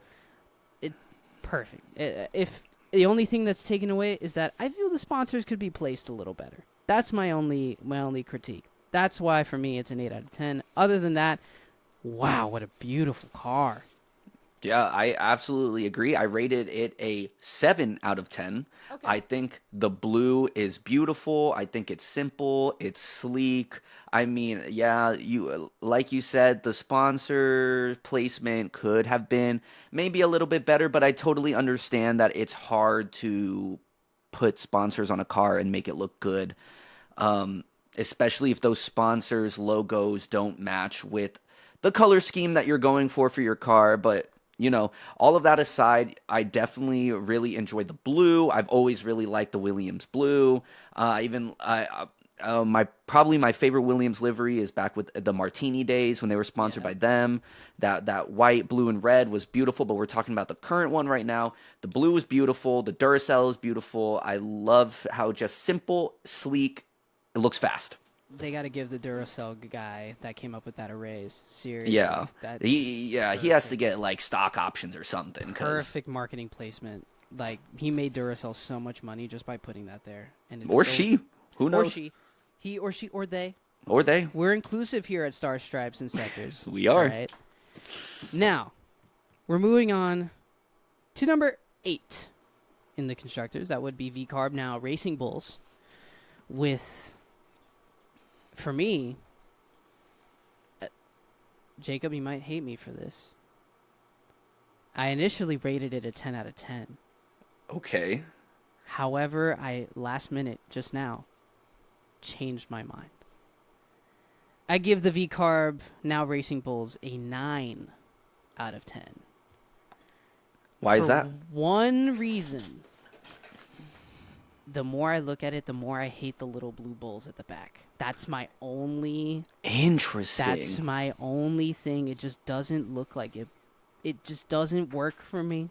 Perfect. If the only thing that's taken away is that I feel the sponsors could be placed a little better. That's my only critique. That's why for me it's an 8 out of 10. Other than that, wow, what a beautiful car. Yeah, I absolutely agree. I rated it a 7 out of 10. Okay. I think the blue is beautiful. I think it's simple. It's sleek. I mean, yeah, like you said, the sponsor placement could have been maybe a little bit better, but I totally understand that it's hard to put sponsors on a car and make it look good, especially if those sponsors' logos don't match with the color scheme that you're going for your car. But you know, all of that aside, I definitely really enjoyed the blue. I've always really liked the Williams blue. My favorite Williams livery is back with the Martini days when they were sponsored by them. That white, blue, and red was beautiful, but we're talking about the current one right now. The blue is beautiful. The Duracell is beautiful. I love how just simple, sleek, it looks fast. They got to give the Duracell guy that came up with that a raise. Seriously. Yeah. He has to get like stock options or something. Perfect marketing placement. Like, he made Duracell so much money just by putting that there. And it's or she. Who knows? Or she. He or she or they. Or they. We're inclusive here at Star Stripes and Sectors. We are. Right? Now, we're moving on to number 8 in the constructors. That would be V-Carb, now Racing Bulls, with, for me, Jacob, you might hate me for this. I initially rated it a 10 out of 10. Okay. However, I, last minute, just now, changed my mind. I give the V-Carb, now Racing Bulls, a 9 out of 10. Why is that? One reason. The more I look at it, the more I hate the little blue bulls at the back. That's my only... Interesting. That's my only thing. It just doesn't look like it. It just doesn't work for me.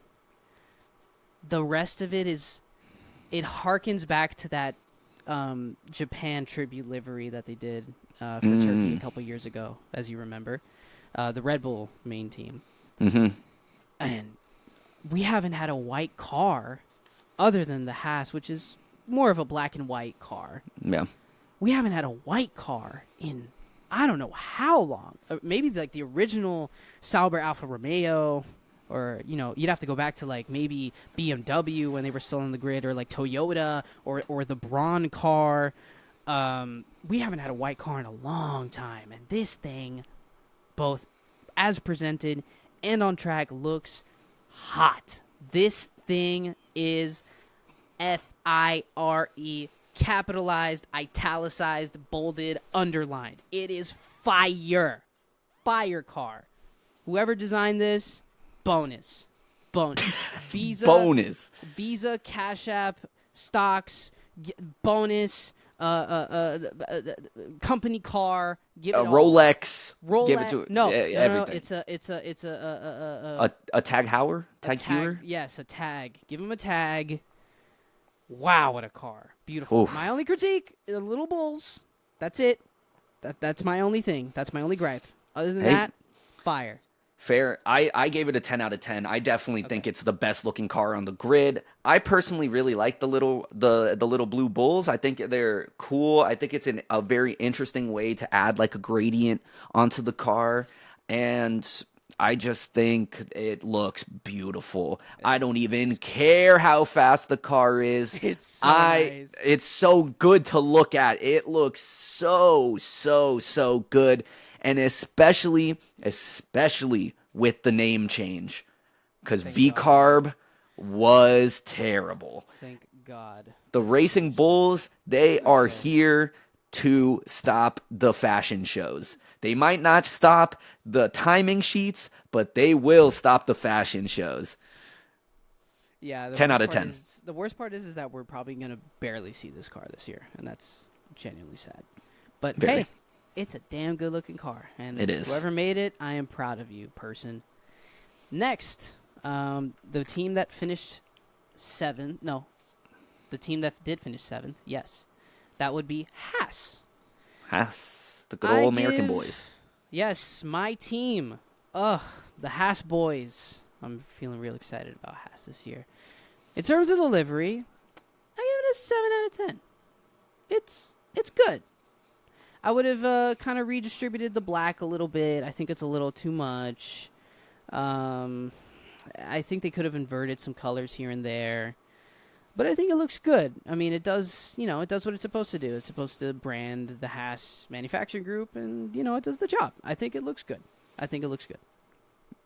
The rest of it is... It harkens back to that Japan tribute livery that they did for Turkey a couple years ago, as you remember. The Red Bull main team. Mm-hmm. And we haven't had a white car other than the Haas, which is more of a black and white car. Yeah. We haven't had a white car in I don't know how long. Maybe like the original Sauber Alfa Romeo, or, you know, you'd have to go back to like maybe BMW when they were still on the grid, or like Toyota, or the Braun car. We haven't had a white car in a long time, and this thing, both as presented and on track, looks hot. This thing is FIRE, capitalized, italicized, bolded, underlined. It is fire. Fire car. Whoever designed this, bonus. Visa. Bonus. Visa, Cash App, stocks, bonus, company car. Give it all. Rolex. Rolex. Give it to no, everything. it's A tag hauer? Tag heuer? Yes, a tag. Give him a tag. Wow, what a car. Beautiful. Oof. My only critique, the little bulls. That's it. That's my only thing. That's my only gripe. Other than that, fire. Fair. I gave it a 10 out of 10. I definitely think it's the best looking car on the grid. I personally really like the little blue bulls. I think they're cool. I think it's a very interesting way to add like a gradient onto the car, and I just think it looks beautiful. I don't even care how fast the car is. It's so nice. It's so good to look at. It looks so good. And especially with the name change, because V-Carb was terrible. Thank God. The Racing Bulls, they are here to stop the fashion shows. They might not stop the timing sheets, but they will stop the fashion shows. Yeah, 10 out of 10. The worst part is that we're probably gonna barely see this car this year, and that's genuinely sad. But Very. hey, it's a damn good looking car, and It is. whoever made it, I am proud of you, person. Next, the team that finished seventh. No, the team that did finish seventh. Yes, that would be Haas. Haas, the good old American give- boys. Yes, my team. Ugh, the Haas boys. I'm feeling real excited about Haas this year. In terms of the livery, I give it a 7 out of 10. It's good. I would have kind of redistributed the black a little bit. I think it's a little too much. I think they could have inverted some colors here and there. But I think it looks good. I mean, it does what it's supposed to do. It's supposed to brand the Haas manufacturing group, and, it does the job. I think it looks good.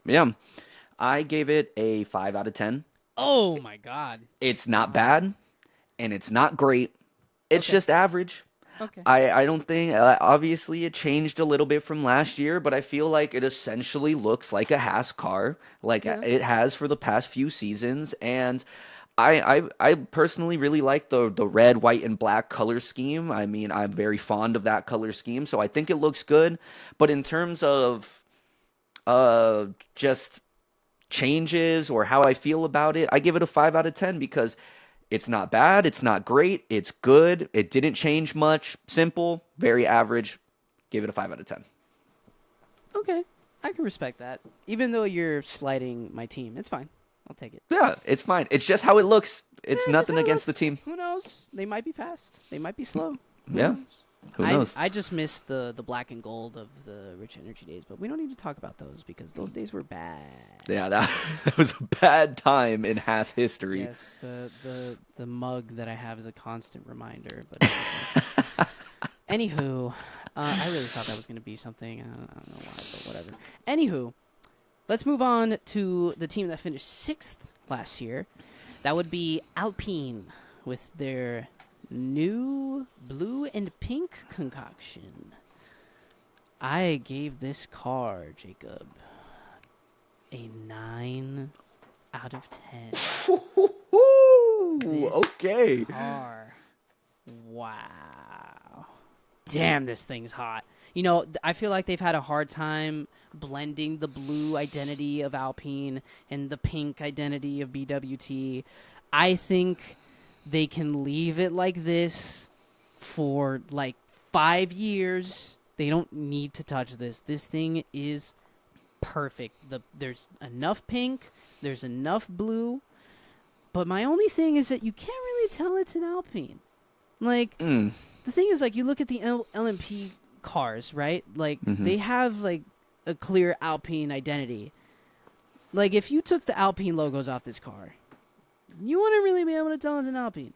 Yeah. I gave it a 5 out of 10. Oh, my God. It's not bad, and it's not great. It's Okay. just average. Okay. I don't think, obviously it changed a little bit from last year, but I feel like it essentially looks like a Haas car, like Yeah. it has for the past few seasons, and I personally really like the red, white, and black color scheme. I mean, I'm very fond of that color scheme, so I think it looks good, but in terms of just changes or how I feel about it, I give it a 5 out of 10 because it's not bad, it's not great, it's good, it didn't change much, simple, very average, give it a 5 out of 10. Okay. I can respect that. Even though you're slighting my team, it's fine. I'll take it. Yeah, it's fine. It's just how it looks. It's Yeah, nothing just how it against the looks. team. Who knows? They might be fast. They might be slow. Who Yeah. knows? Who knows? I just miss the black and gold of the Rich Energy days, but we don't need to talk about those because those days were bad. Yeah, that was a bad time in Haas history. Yes, the mug that I have is a constant reminder. But anywho, I really thought that was going to be something. I don't know why, but whatever. Anywho, let's move on to the team that finished 6th last year. That would be Alpine with their new blue and pink concoction. I gave this car, Jacob, a 9 out of 10. This Okay. car. Wow. Damn, this thing's hot. I feel like they've had a hard time blending the blue identity of Alpine and the pink identity of BWT. I think they can leave it like this for like 5 years. They don't need to touch this. This thing is perfect. There's enough pink, there's enough blue, but my only thing is that you can't really tell it's an Alpine. Like, the thing is, like, you look at the LMP cars, right? Like, they have, like, a clear Alpine identity. Like, if you took the Alpine logos off this car, you wouldn't really be able to tell it's an Alpine.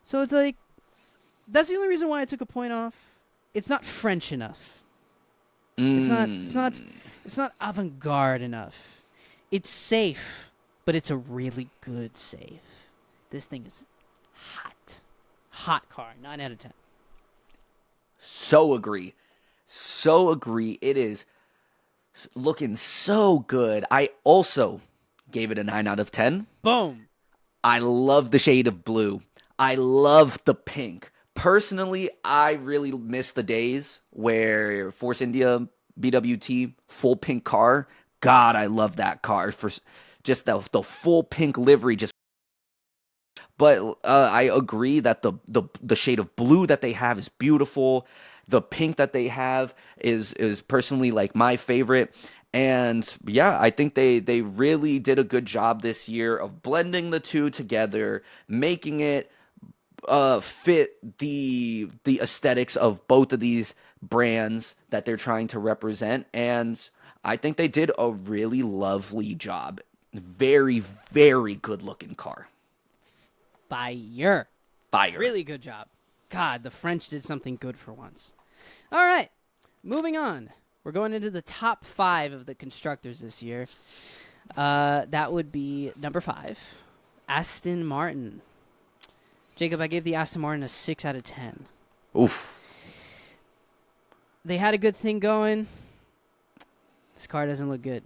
So it's like, that's the only reason why I took a point off. It's not French enough. It's not avant-garde enough. It's safe, but it's a really good safe. This thing is hot. Hot car. 9 out of 10. So agree. It is looking so good. I also gave it a 9 out of 10. Boom. I love the shade of blue. I love the pink. Personally, I really miss the days where Force India BWT full pink car. God, I love that car for just the full pink livery. But I agree that the shade of blue that they have is beautiful. The pink that they have is personally like my favorite. And yeah, I think they really did a good job this year of blending the two together, making it fit the aesthetics of both of these brands that they're trying to represent. And I think they did a really lovely job. Very, very good looking car. Fire. Really good job. God, the French did something good for once. All right, moving on. We're going into the top 5 of the constructors this year. That would be number 5, Aston Martin. Jacob, I gave the Aston Martin a 6 out of 10. Oof. They had a good thing going. This car doesn't look good,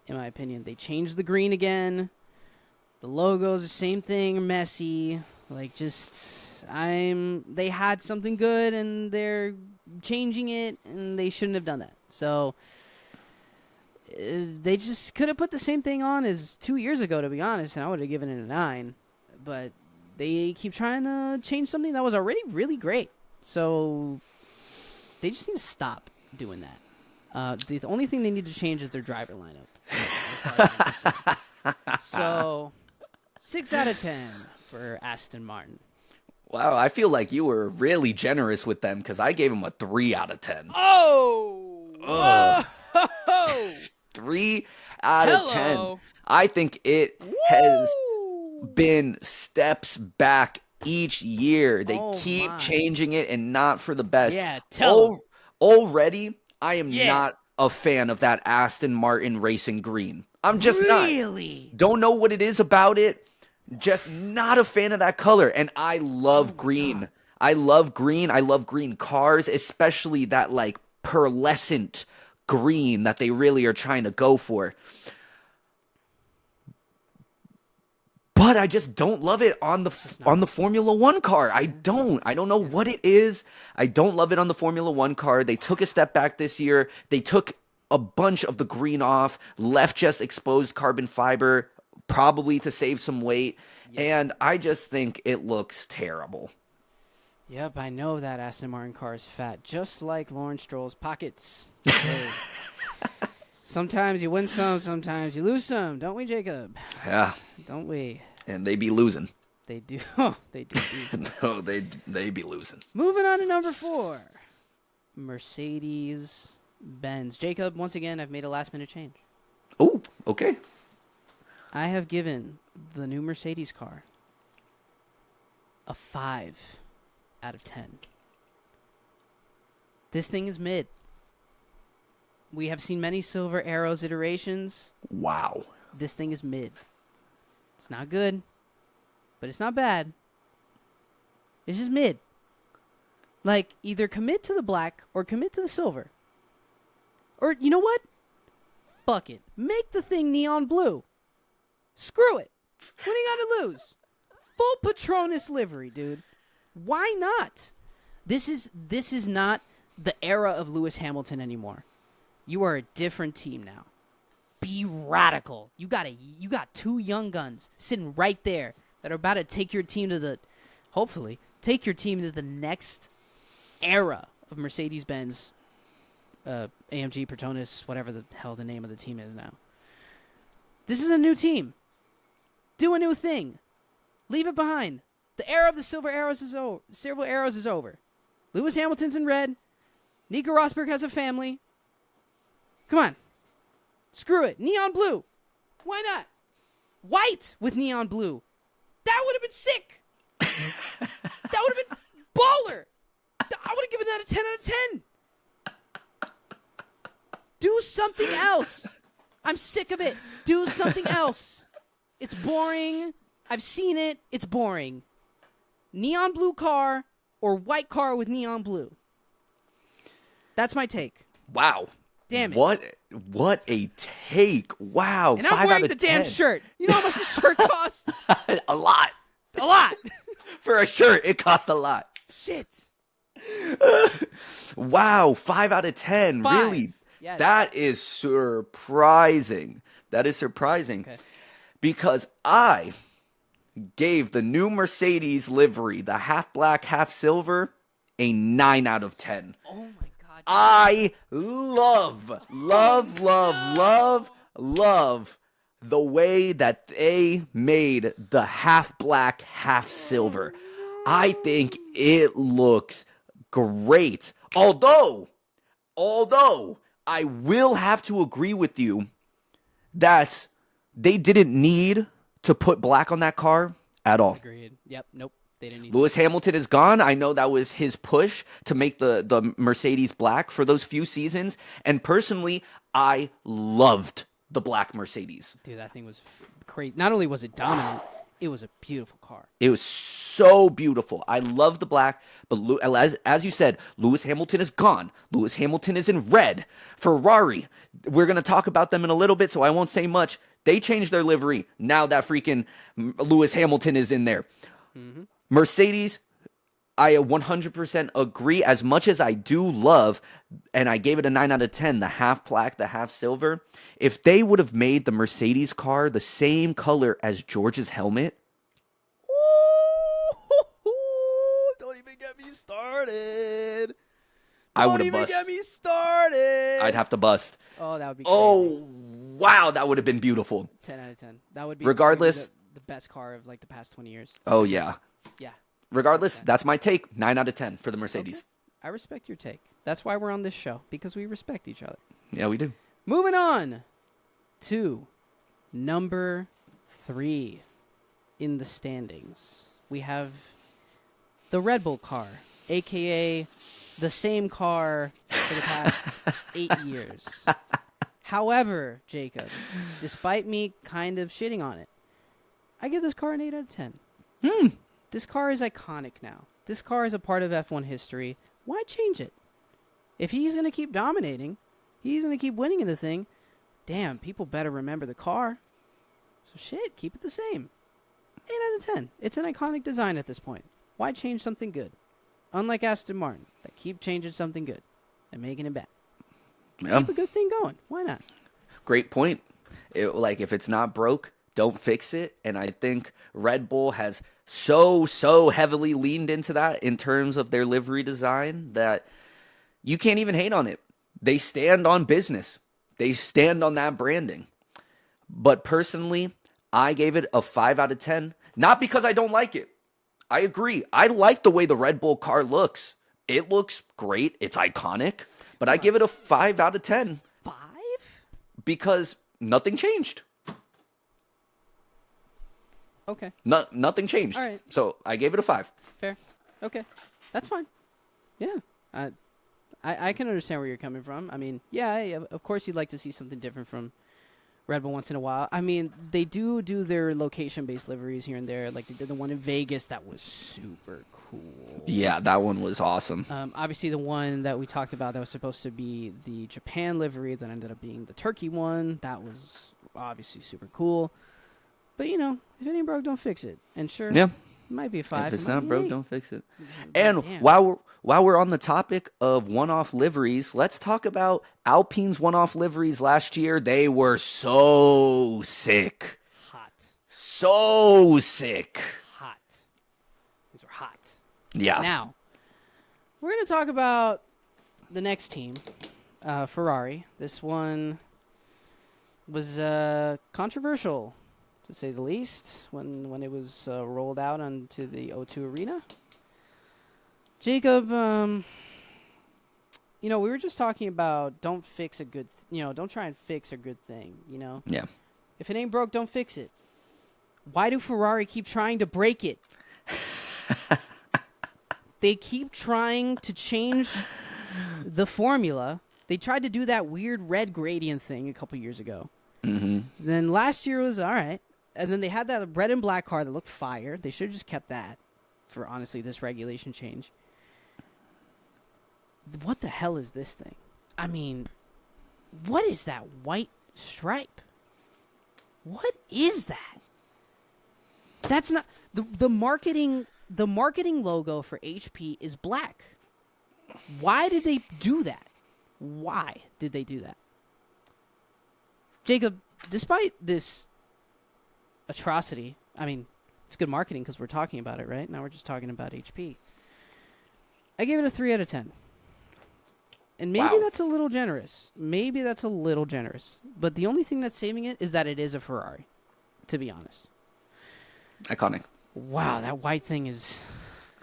in my opinion. They changed the green again. The logos, the same thing, messy. Like, they had something good, and they're changing it, and they shouldn't have done that. So, they just could have put the same thing on as 2 years ago, to be honest, and I would have given it a 9. But they keep trying to change something that was already really great. So, they just need to stop doing that. The only thing they need to change is their driver lineup. So, 6 out of 10 for Aston Martin. Wow, I feel like you were really generous with them because I gave them a 3 out of 10. Oh! 3 out of 10. I think it has been steps back each year. They keep changing it and not for the best. Yeah, already, I am not a fan of that Aston Martin racing green. I'm just not. Don't know what it is about it. Just not a fan of that color. And I love green. God. I love green. I love green cars, especially that like pearlescent green that they really are trying to go for. But I just don't love it on the Formula One car. I don't know what it is. I don't love it on the Formula One car. They took a step back this year. They took a bunch of the green off, left just exposed carbon fiber, probably to save some weight. Yep. And I just think it looks terrible. Yep, I know that Aston Martin car is fat, just like Lawrence Stroll's pockets. Sometimes you win some, sometimes you lose some, don't we, Jacob? Yeah. Don't we? And they be losing. They do. They do. No, they be losing. Moving on to number 4. Mercedes-Benz. Jacob, once again, I've made a last-minute change. Oh, okay. I have given the new Mercedes car a 5 out of 10. This thing is mid. We have seen many Silver Arrows iterations. Wow. This thing is mid. It's not good, but it's not bad. It's just mid. Like, either commit to the black or commit to the silver. Or, you know what? Fuck it. Make the thing neon blue. Screw it. What do you got to lose? Full Patronus livery, dude. Why not? This is not the era of Lewis Hamilton anymore. You are a different team now. Be radical. You got 2 young guns sitting right there that are about to take your team to the next era of Mercedes-Benz, AMG, Petronas, whatever the hell the name of the team is now. This is a new team. Do a new thing. Leave it behind. The era of the Silver Arrows is over. Lewis Hamilton's in red. Nico Rosberg has a family. Come on. Screw it. Neon blue. Why not? White with neon blue. That would have been sick. That would have been baller. I would have given that a 10 out of 10. Do something else. I'm sick of it. Do something else. It's boring. I've seen it. It's boring. Neon blue car or white car with neon blue. That's my take. Wow. Damn it. What a take. Wow. And I'm wearing the damn shirt. You know how much the shirt costs? A lot. A lot. For a shirt, it costs a lot. Shit. Wow. 5 out of 10. 5. Really? Yes. That is surprising. Okay. Because I gave the new Mercedes livery, the half black, half silver, a 9 out of 10. Oh my God. I love the way that they made the half black, half silver. I think it looks great. Although I will have to agree with you that they didn't need to put black on that car at all. Agreed. Yep. Nope. They didn't need Lewis Hamilton is gone. I know that was his push to make the Mercedes black for those few seasons. And personally, I loved the black Mercedes. Dude, that thing was crazy. Not only was it dominant, It was a beautiful car. It was so beautiful. I love the black, but as you said, Lewis Hamilton is gone. Lewis Hamilton is in red. Ferrari, we're going to talk about them in a little bit, so I won't say much. They changed their livery. Now that freaking Lewis Hamilton is in there. Mm-hmm. Mercedes, I 100% agree. As much as I do love, and I gave it a 9 out of 10, the half black, the half silver, if they would have made the Mercedes car the same color as George's helmet, don't even get me started. I would have bust. Don't even get me started. I'd have to bust. Oh, that would be crazy. Oh, wow, that would have been beautiful. 10 out of 10. That would be Regardless, the best car of like the past 20 years. Oh, yeah. Yeah. Regardless, that's my take. 9 out of 10 for the Mercedes. Okay. I respect your take. That's why we're on this show, because we respect each other. Yeah, we do. Moving on to number 3 in the standings. We have the Red Bull car, a.k.a. the same car for the past 8 years. However, Jacob, despite me kind of shitting on it, I give this car an 8 out of 10. This car is iconic now. This car is a part of F1 history. Why change it? If he's going to keep dominating, he's going to keep winning in the thing, damn, people better remember the car. So shit, keep it the same. 8 out of 10. It's an iconic design at this point. Why change something good? Unlike Aston Martin, that keep changing something good and making it bad. Yeah. Keep a good thing going. Why not? Great point. If it's not broke, don't fix it. And I think Red Bull has so heavily leaned into that in terms of their livery design that you can't even hate on it. They stand on business. They stand on that branding. But personally, I gave it a 5 out of 10. Not because I don't like it. I agree. I like the way the Red Bull car looks. It looks great. It's iconic. But I give it a 5 out of 10. 5? Because nothing changed. Okay. Nothing changed. All right. So I gave it a 5. Fair. Okay. That's fine. Yeah. I can understand where you're coming from. I mean, yeah, of course you'd like to see something different from Red Bull once in a while. I mean, they do their location-based liveries here and there. Like they did the one in Vegas that was super cool. Yeah, that one was awesome. Obviously, the one that we talked about that was supposed to be the Japan livery that ended up being the Turkey one. That was obviously super cool. But, if it ain't broke, don't fix it. And sure, Yeah. it might be a 5. If it's it might not be broke, 8. don't fix it. But And damn. while we're on the topic of one-off liveries, let's talk about Alpine's one-off liveries last year. They were so sick. Hot. So sick. Hot. These are hot. Yeah. Now, we're going to talk about the next team, Ferrari. This one was controversial, to say the least, when it was rolled out onto the O2 Arena. Jacob, we were just talking about don't try and fix a good thing, Yeah. If it ain't broke, don't fix it. Why do Ferrari keep trying to break it? They keep trying to change the formula. They tried to do that weird red gradient thing a couple years ago. Mm-hmm. Then last year was all right. And then they had that red and black car that looked fire. They should have just kept that for, honestly, this regulation change. What the hell is this thing? I mean, what is that white stripe? What is that? That's not... The marketing logo for HP is black. Why did they do that? Why did they do that? Jacob, despite this atrocity, I mean, it's good marketing because we're talking about it, right? Now we're just talking about HP. I gave it a 3 out of 10. And maybe that's a little generous. But the only thing that's saving it is that it is a Ferrari, to be honest. Iconic. Wow, that white thing is...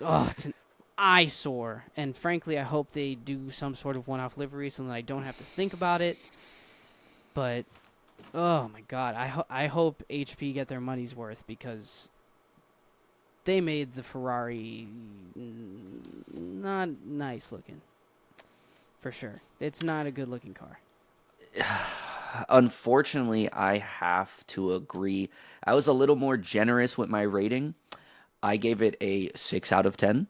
Oh, it's an eyesore. And frankly, I hope they do some sort of one-off livery so that I don't have to think about it. But... Oh my God! I hope HP get their money's worth because they made the Ferrari not nice looking. For sure, it's not a good looking car. Unfortunately, I have to agree. I was a little more generous with my rating. I gave it a 6 out of 10.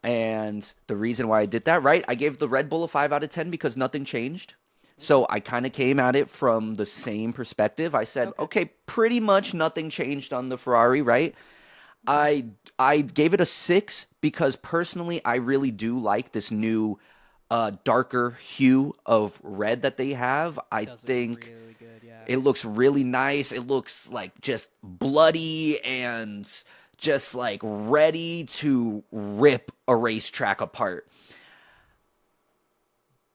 And the reason why I did that, right? I gave the Red Bull a 5 out of 10 because nothing changed. So I kind of came at it from the same perspective. I said, okay, pretty much nothing changed on the Ferrari, right? I gave it a 6 because personally I really do like this new darker hue of red that they have. I Does look think really good, yeah. it looks really nice. It looks like just bloody and just like ready to rip a racetrack apart.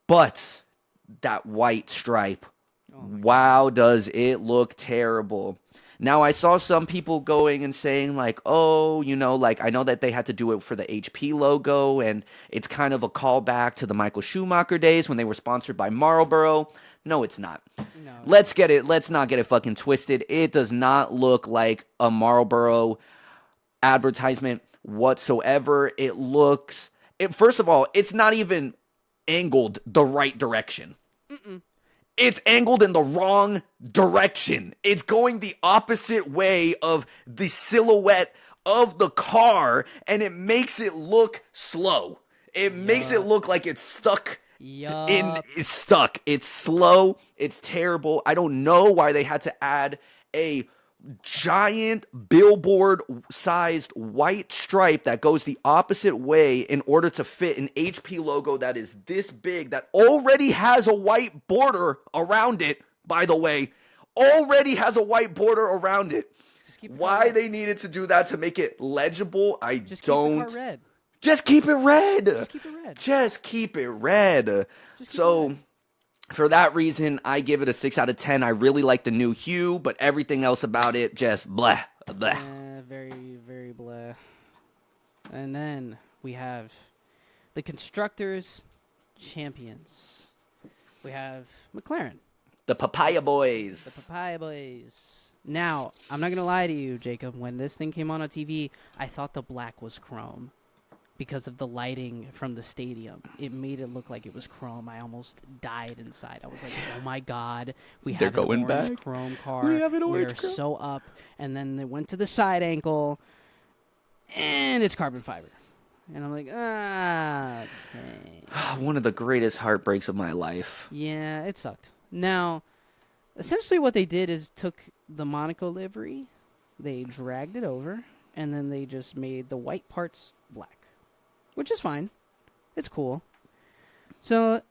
But that white stripe, wow, does it look terrible. Now, I saw some people going and saying, like, oh, you know, like, I know that they had to do it for the HP logo, and it's kind of a callback to the Michael Schumacher days when they were sponsored by Marlboro. No, it's not. No. Let's not get it fucking twisted. It does not look like a Marlboro advertisement whatsoever. First of all, it's not even angled the right direction. It's angled in the wrong direction. It's going the opposite way of the silhouette of the car, and it makes it look slow. It makes it look like it's stuck. It's stuck. It's slow. It's terrible. I don't know why they had to add a giant billboard-sized white stripe that goes the opposite way in order to fit an HP logo that is this big, that already has a white border around it, by the way. Already has a white border around it. Why they needed to do that to make it legible, I Just don't. keep the car red. Just keep it red. Just keep it red. Just keep it red. So, for that reason, I give it a 6 out of 10. I really like the new hue, but everything else about it, just blah, blah. Very, very blah. And then we have the Constructors' Champions. We have McLaren. The Papaya Boys. The Papaya Boys. Now, I'm not going to lie to you, Jacob. When this thing came on TV, I thought the black was chrome because of the lighting from the stadium. It made it look like it was chrome. I almost died inside. I was like, oh my God, we have an orange chrome car. We have an orange We're chrome. so up. And then they went to the side ankle, and it's carbon fiber. And I'm like, okay. One of the greatest heartbreaks of my life. Yeah, it sucked. Now, essentially what they did is took the Monaco livery, they dragged it over, and then they just made the white parts black, which is fine. It's cool. So,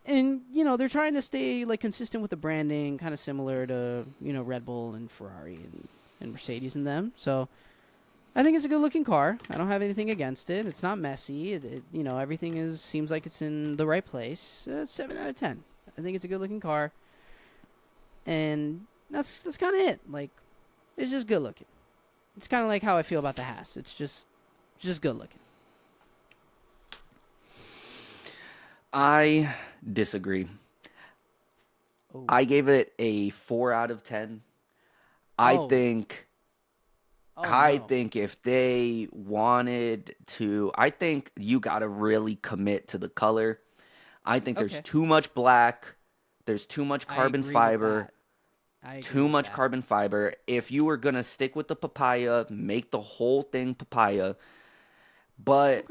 and, you know, they're trying to stay, like, consistent with the branding, kind of similar to, you know, Red Bull and Ferrari and Mercedes and them. So, I think it's a good-looking car. I don't have anything against it. It's not messy. You know, everything seems like it's in the right place. 7 out of 10. I think it's a good-looking car. And that's kind of it. Like, it's just good-looking. It's kind of like how I feel about the Haas. It's just good-looking. I disagree. Oh. I gave it a 4 out of 10. I think if they wanted to, I think you got to really commit to the color. I think there's too much black. There's too much carbon fiber. Too much carbon fiber. If you were going to stick with the papaya, make the whole thing papaya. But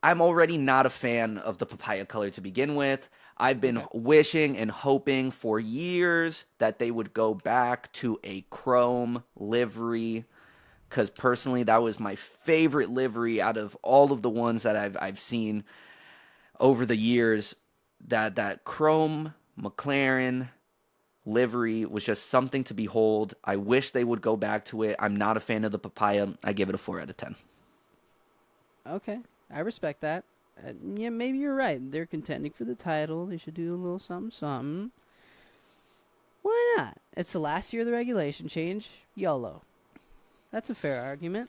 I'm already not a fan of the papaya color to begin with. I've been wishing and hoping for years that they would go back to a chrome livery, because personally that was my favorite livery out of all of the ones that I've seen over the years. That chrome McLaren livery was just something to behold. I wish they would go back to it. I'm not a fan of the papaya. I give it a 4 out of 10. Okay, I respect that. Yeah, maybe you're right. They're contending for the title. They should do a little something. Why not? It's the last year of the regulation change. YOLO. That's a fair argument.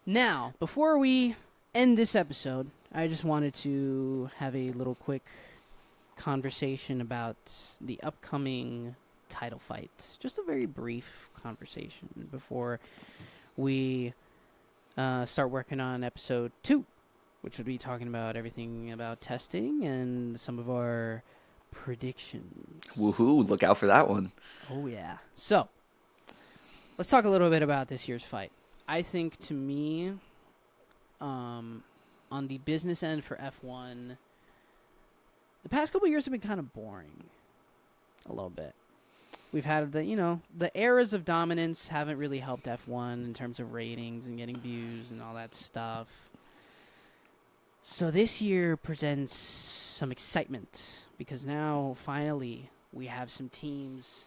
Now, before we end this episode, I just wanted to have a little quick conversation about the upcoming title fight. Just a very brief conversation before we start working on episode 2, which would be talking about everything about testing and some of our predictions. Woohoo! Look out for that one. Oh, yeah. So, let's talk a little bit about this year's fight. I think, to me, on the business end for F1, the past couple years have been kind of boring. A little bit. We've had the eras of dominance haven't really helped F1 in terms of ratings and getting views and all that stuff. So this year presents some excitement because now, finally, we have some teams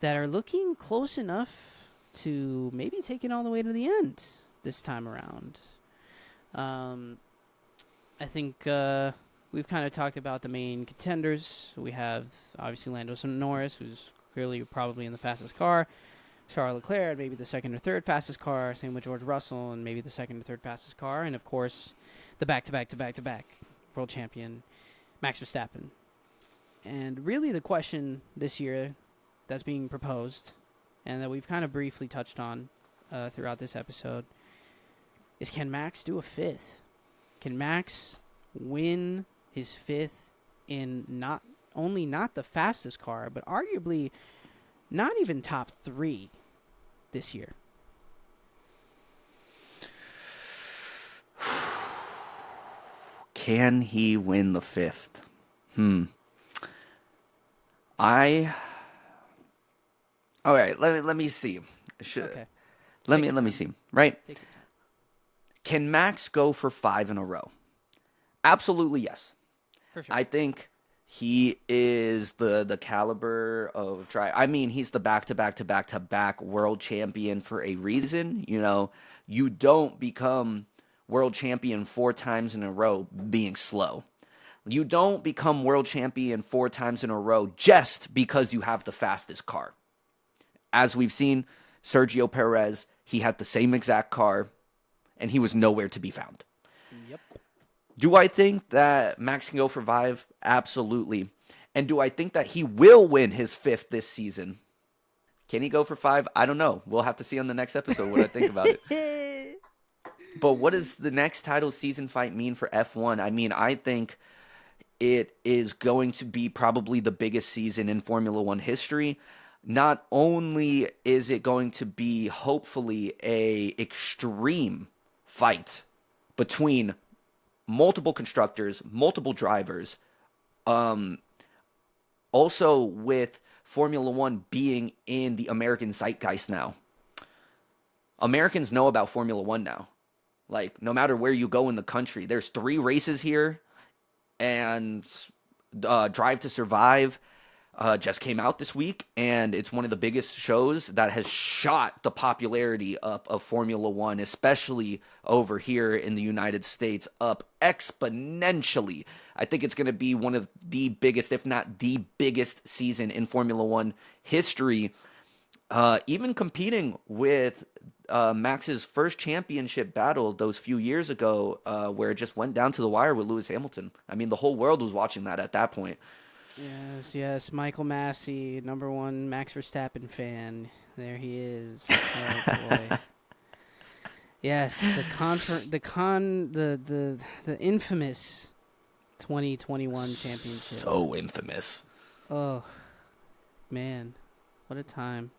that are looking close enough to maybe take it all the way to the end this time around. I think we've kind of talked about the main contenders. We have, obviously, Lando Norris, who's clearly probably in the fastest car. Charles Leclerc, maybe the second or third fastest car. Same with George Russell, and maybe the second or third fastest car. And, of course, the back-to-back-to-back-to-back world champion, Max Verstappen. And really the question this year that's being proposed, and that we've kind of briefly touched on throughout this episode, is can Max do a fifth? Can Max win his fifth in not the fastest car, but arguably not even top 3 this year? Can he win the fifth? All right, let me see. Okay. Let me see. Right? Take your time. Can Max go for 5 in a row? Absolutely yes. For sure. I think he is the caliber of he's the back-to-back-to-back-to-back world champion for a reason. You don't become world champion 4 times in a row being slow. You don't become world champion 4 times in a row just because you have the fastest car. As we've seen, Sergio Perez, he had the same exact car, and he was nowhere to be found. Yep. Do I think that Max can go for 5? Absolutely. And do I think that he will win his 5th this season? Can he go for 5? I don't know. We'll have to see on the next episode what I think about it. But what does the next title season fight mean for F1? I think it is going to be probably the biggest season in Formula One history. Not only is it going to be hopefully a extreme fight between multiple constructors, multiple drivers, also with Formula One being in the American zeitgeist now. Americans know about Formula One now. Like, no matter where you go in the country, there's 3 races here, and Drive to Survive just came out this week, and it's one of the biggest shows that has shot the popularity up of Formula One, especially over here in the United States, up exponentially. I think it's going to be one of the biggest, if not the biggest season in Formula One history, even competing with Max's first championship battle those few years ago, where it just went down to the wire with Lewis Hamilton. The whole world was watching that at that point. Yes. Michael Massey, #1 Max Verstappen fan. There he is. Oh boy. Yes, the infamous 2021 championship. So infamous. Oh, man, what a time.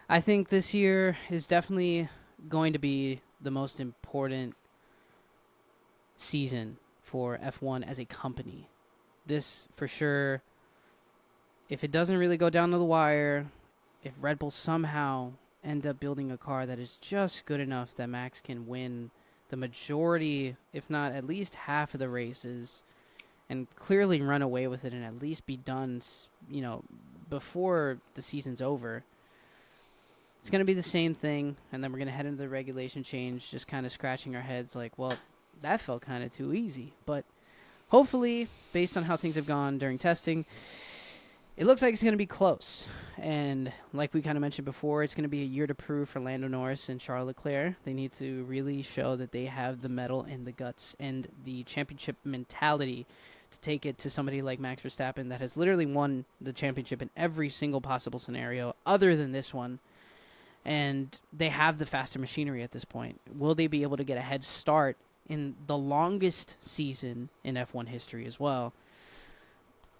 I think this year is definitely going to be the most important season for F1 as a company. This, for sure, if it doesn't really go down to the wire, if Red Bull somehow end up building a car that is just good enough that Max can win the majority, if not at least half of the races, and clearly run away with it and at least be done, before the season's over, it's going to be the same thing, and then we're going to head into the regulation change, just kind of scratching our heads like, well, that felt kind of too easy. But hopefully, based on how things have gone during testing, it looks like it's going to be close. And like we kind of mentioned before, it's going to be a year to prove for Lando Norris and Charles Leclerc. They need to really show that they have the mettle and the guts and the championship mentality to take it to somebody like Max Verstappen that has literally won the championship in every single possible scenario other than this one. And they have the faster machinery at this point. Will they be able to get a head start in the longest season in F1 history as well?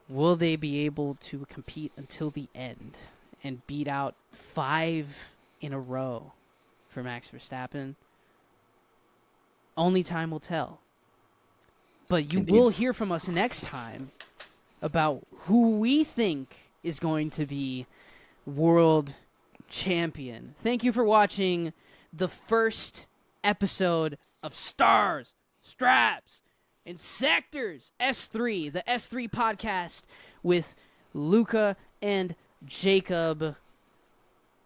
Will they be able to compete until the end and beat out 5 in a row for Max Verstappen? Only time will tell. But you will hear from us next time about who we think is going to be world champion. Thank you for watching the first episode of Stars, Straps, and Sectors S3, the S3 podcast with Luca and Jacob.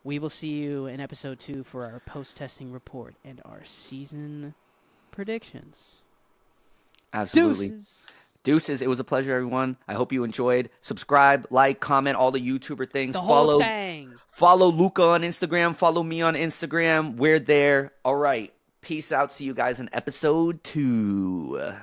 We will see you in episode 2 for our post-testing report and our season predictions. Absolutely. Deuces. Deuces. It was a pleasure, everyone. I hope you enjoyed. Subscribe, like, comment, all the YouTuber things. The whole thing. Follow Luca on Instagram. Follow me on Instagram. We're there. All right. Peace out. See you guys in episode 2.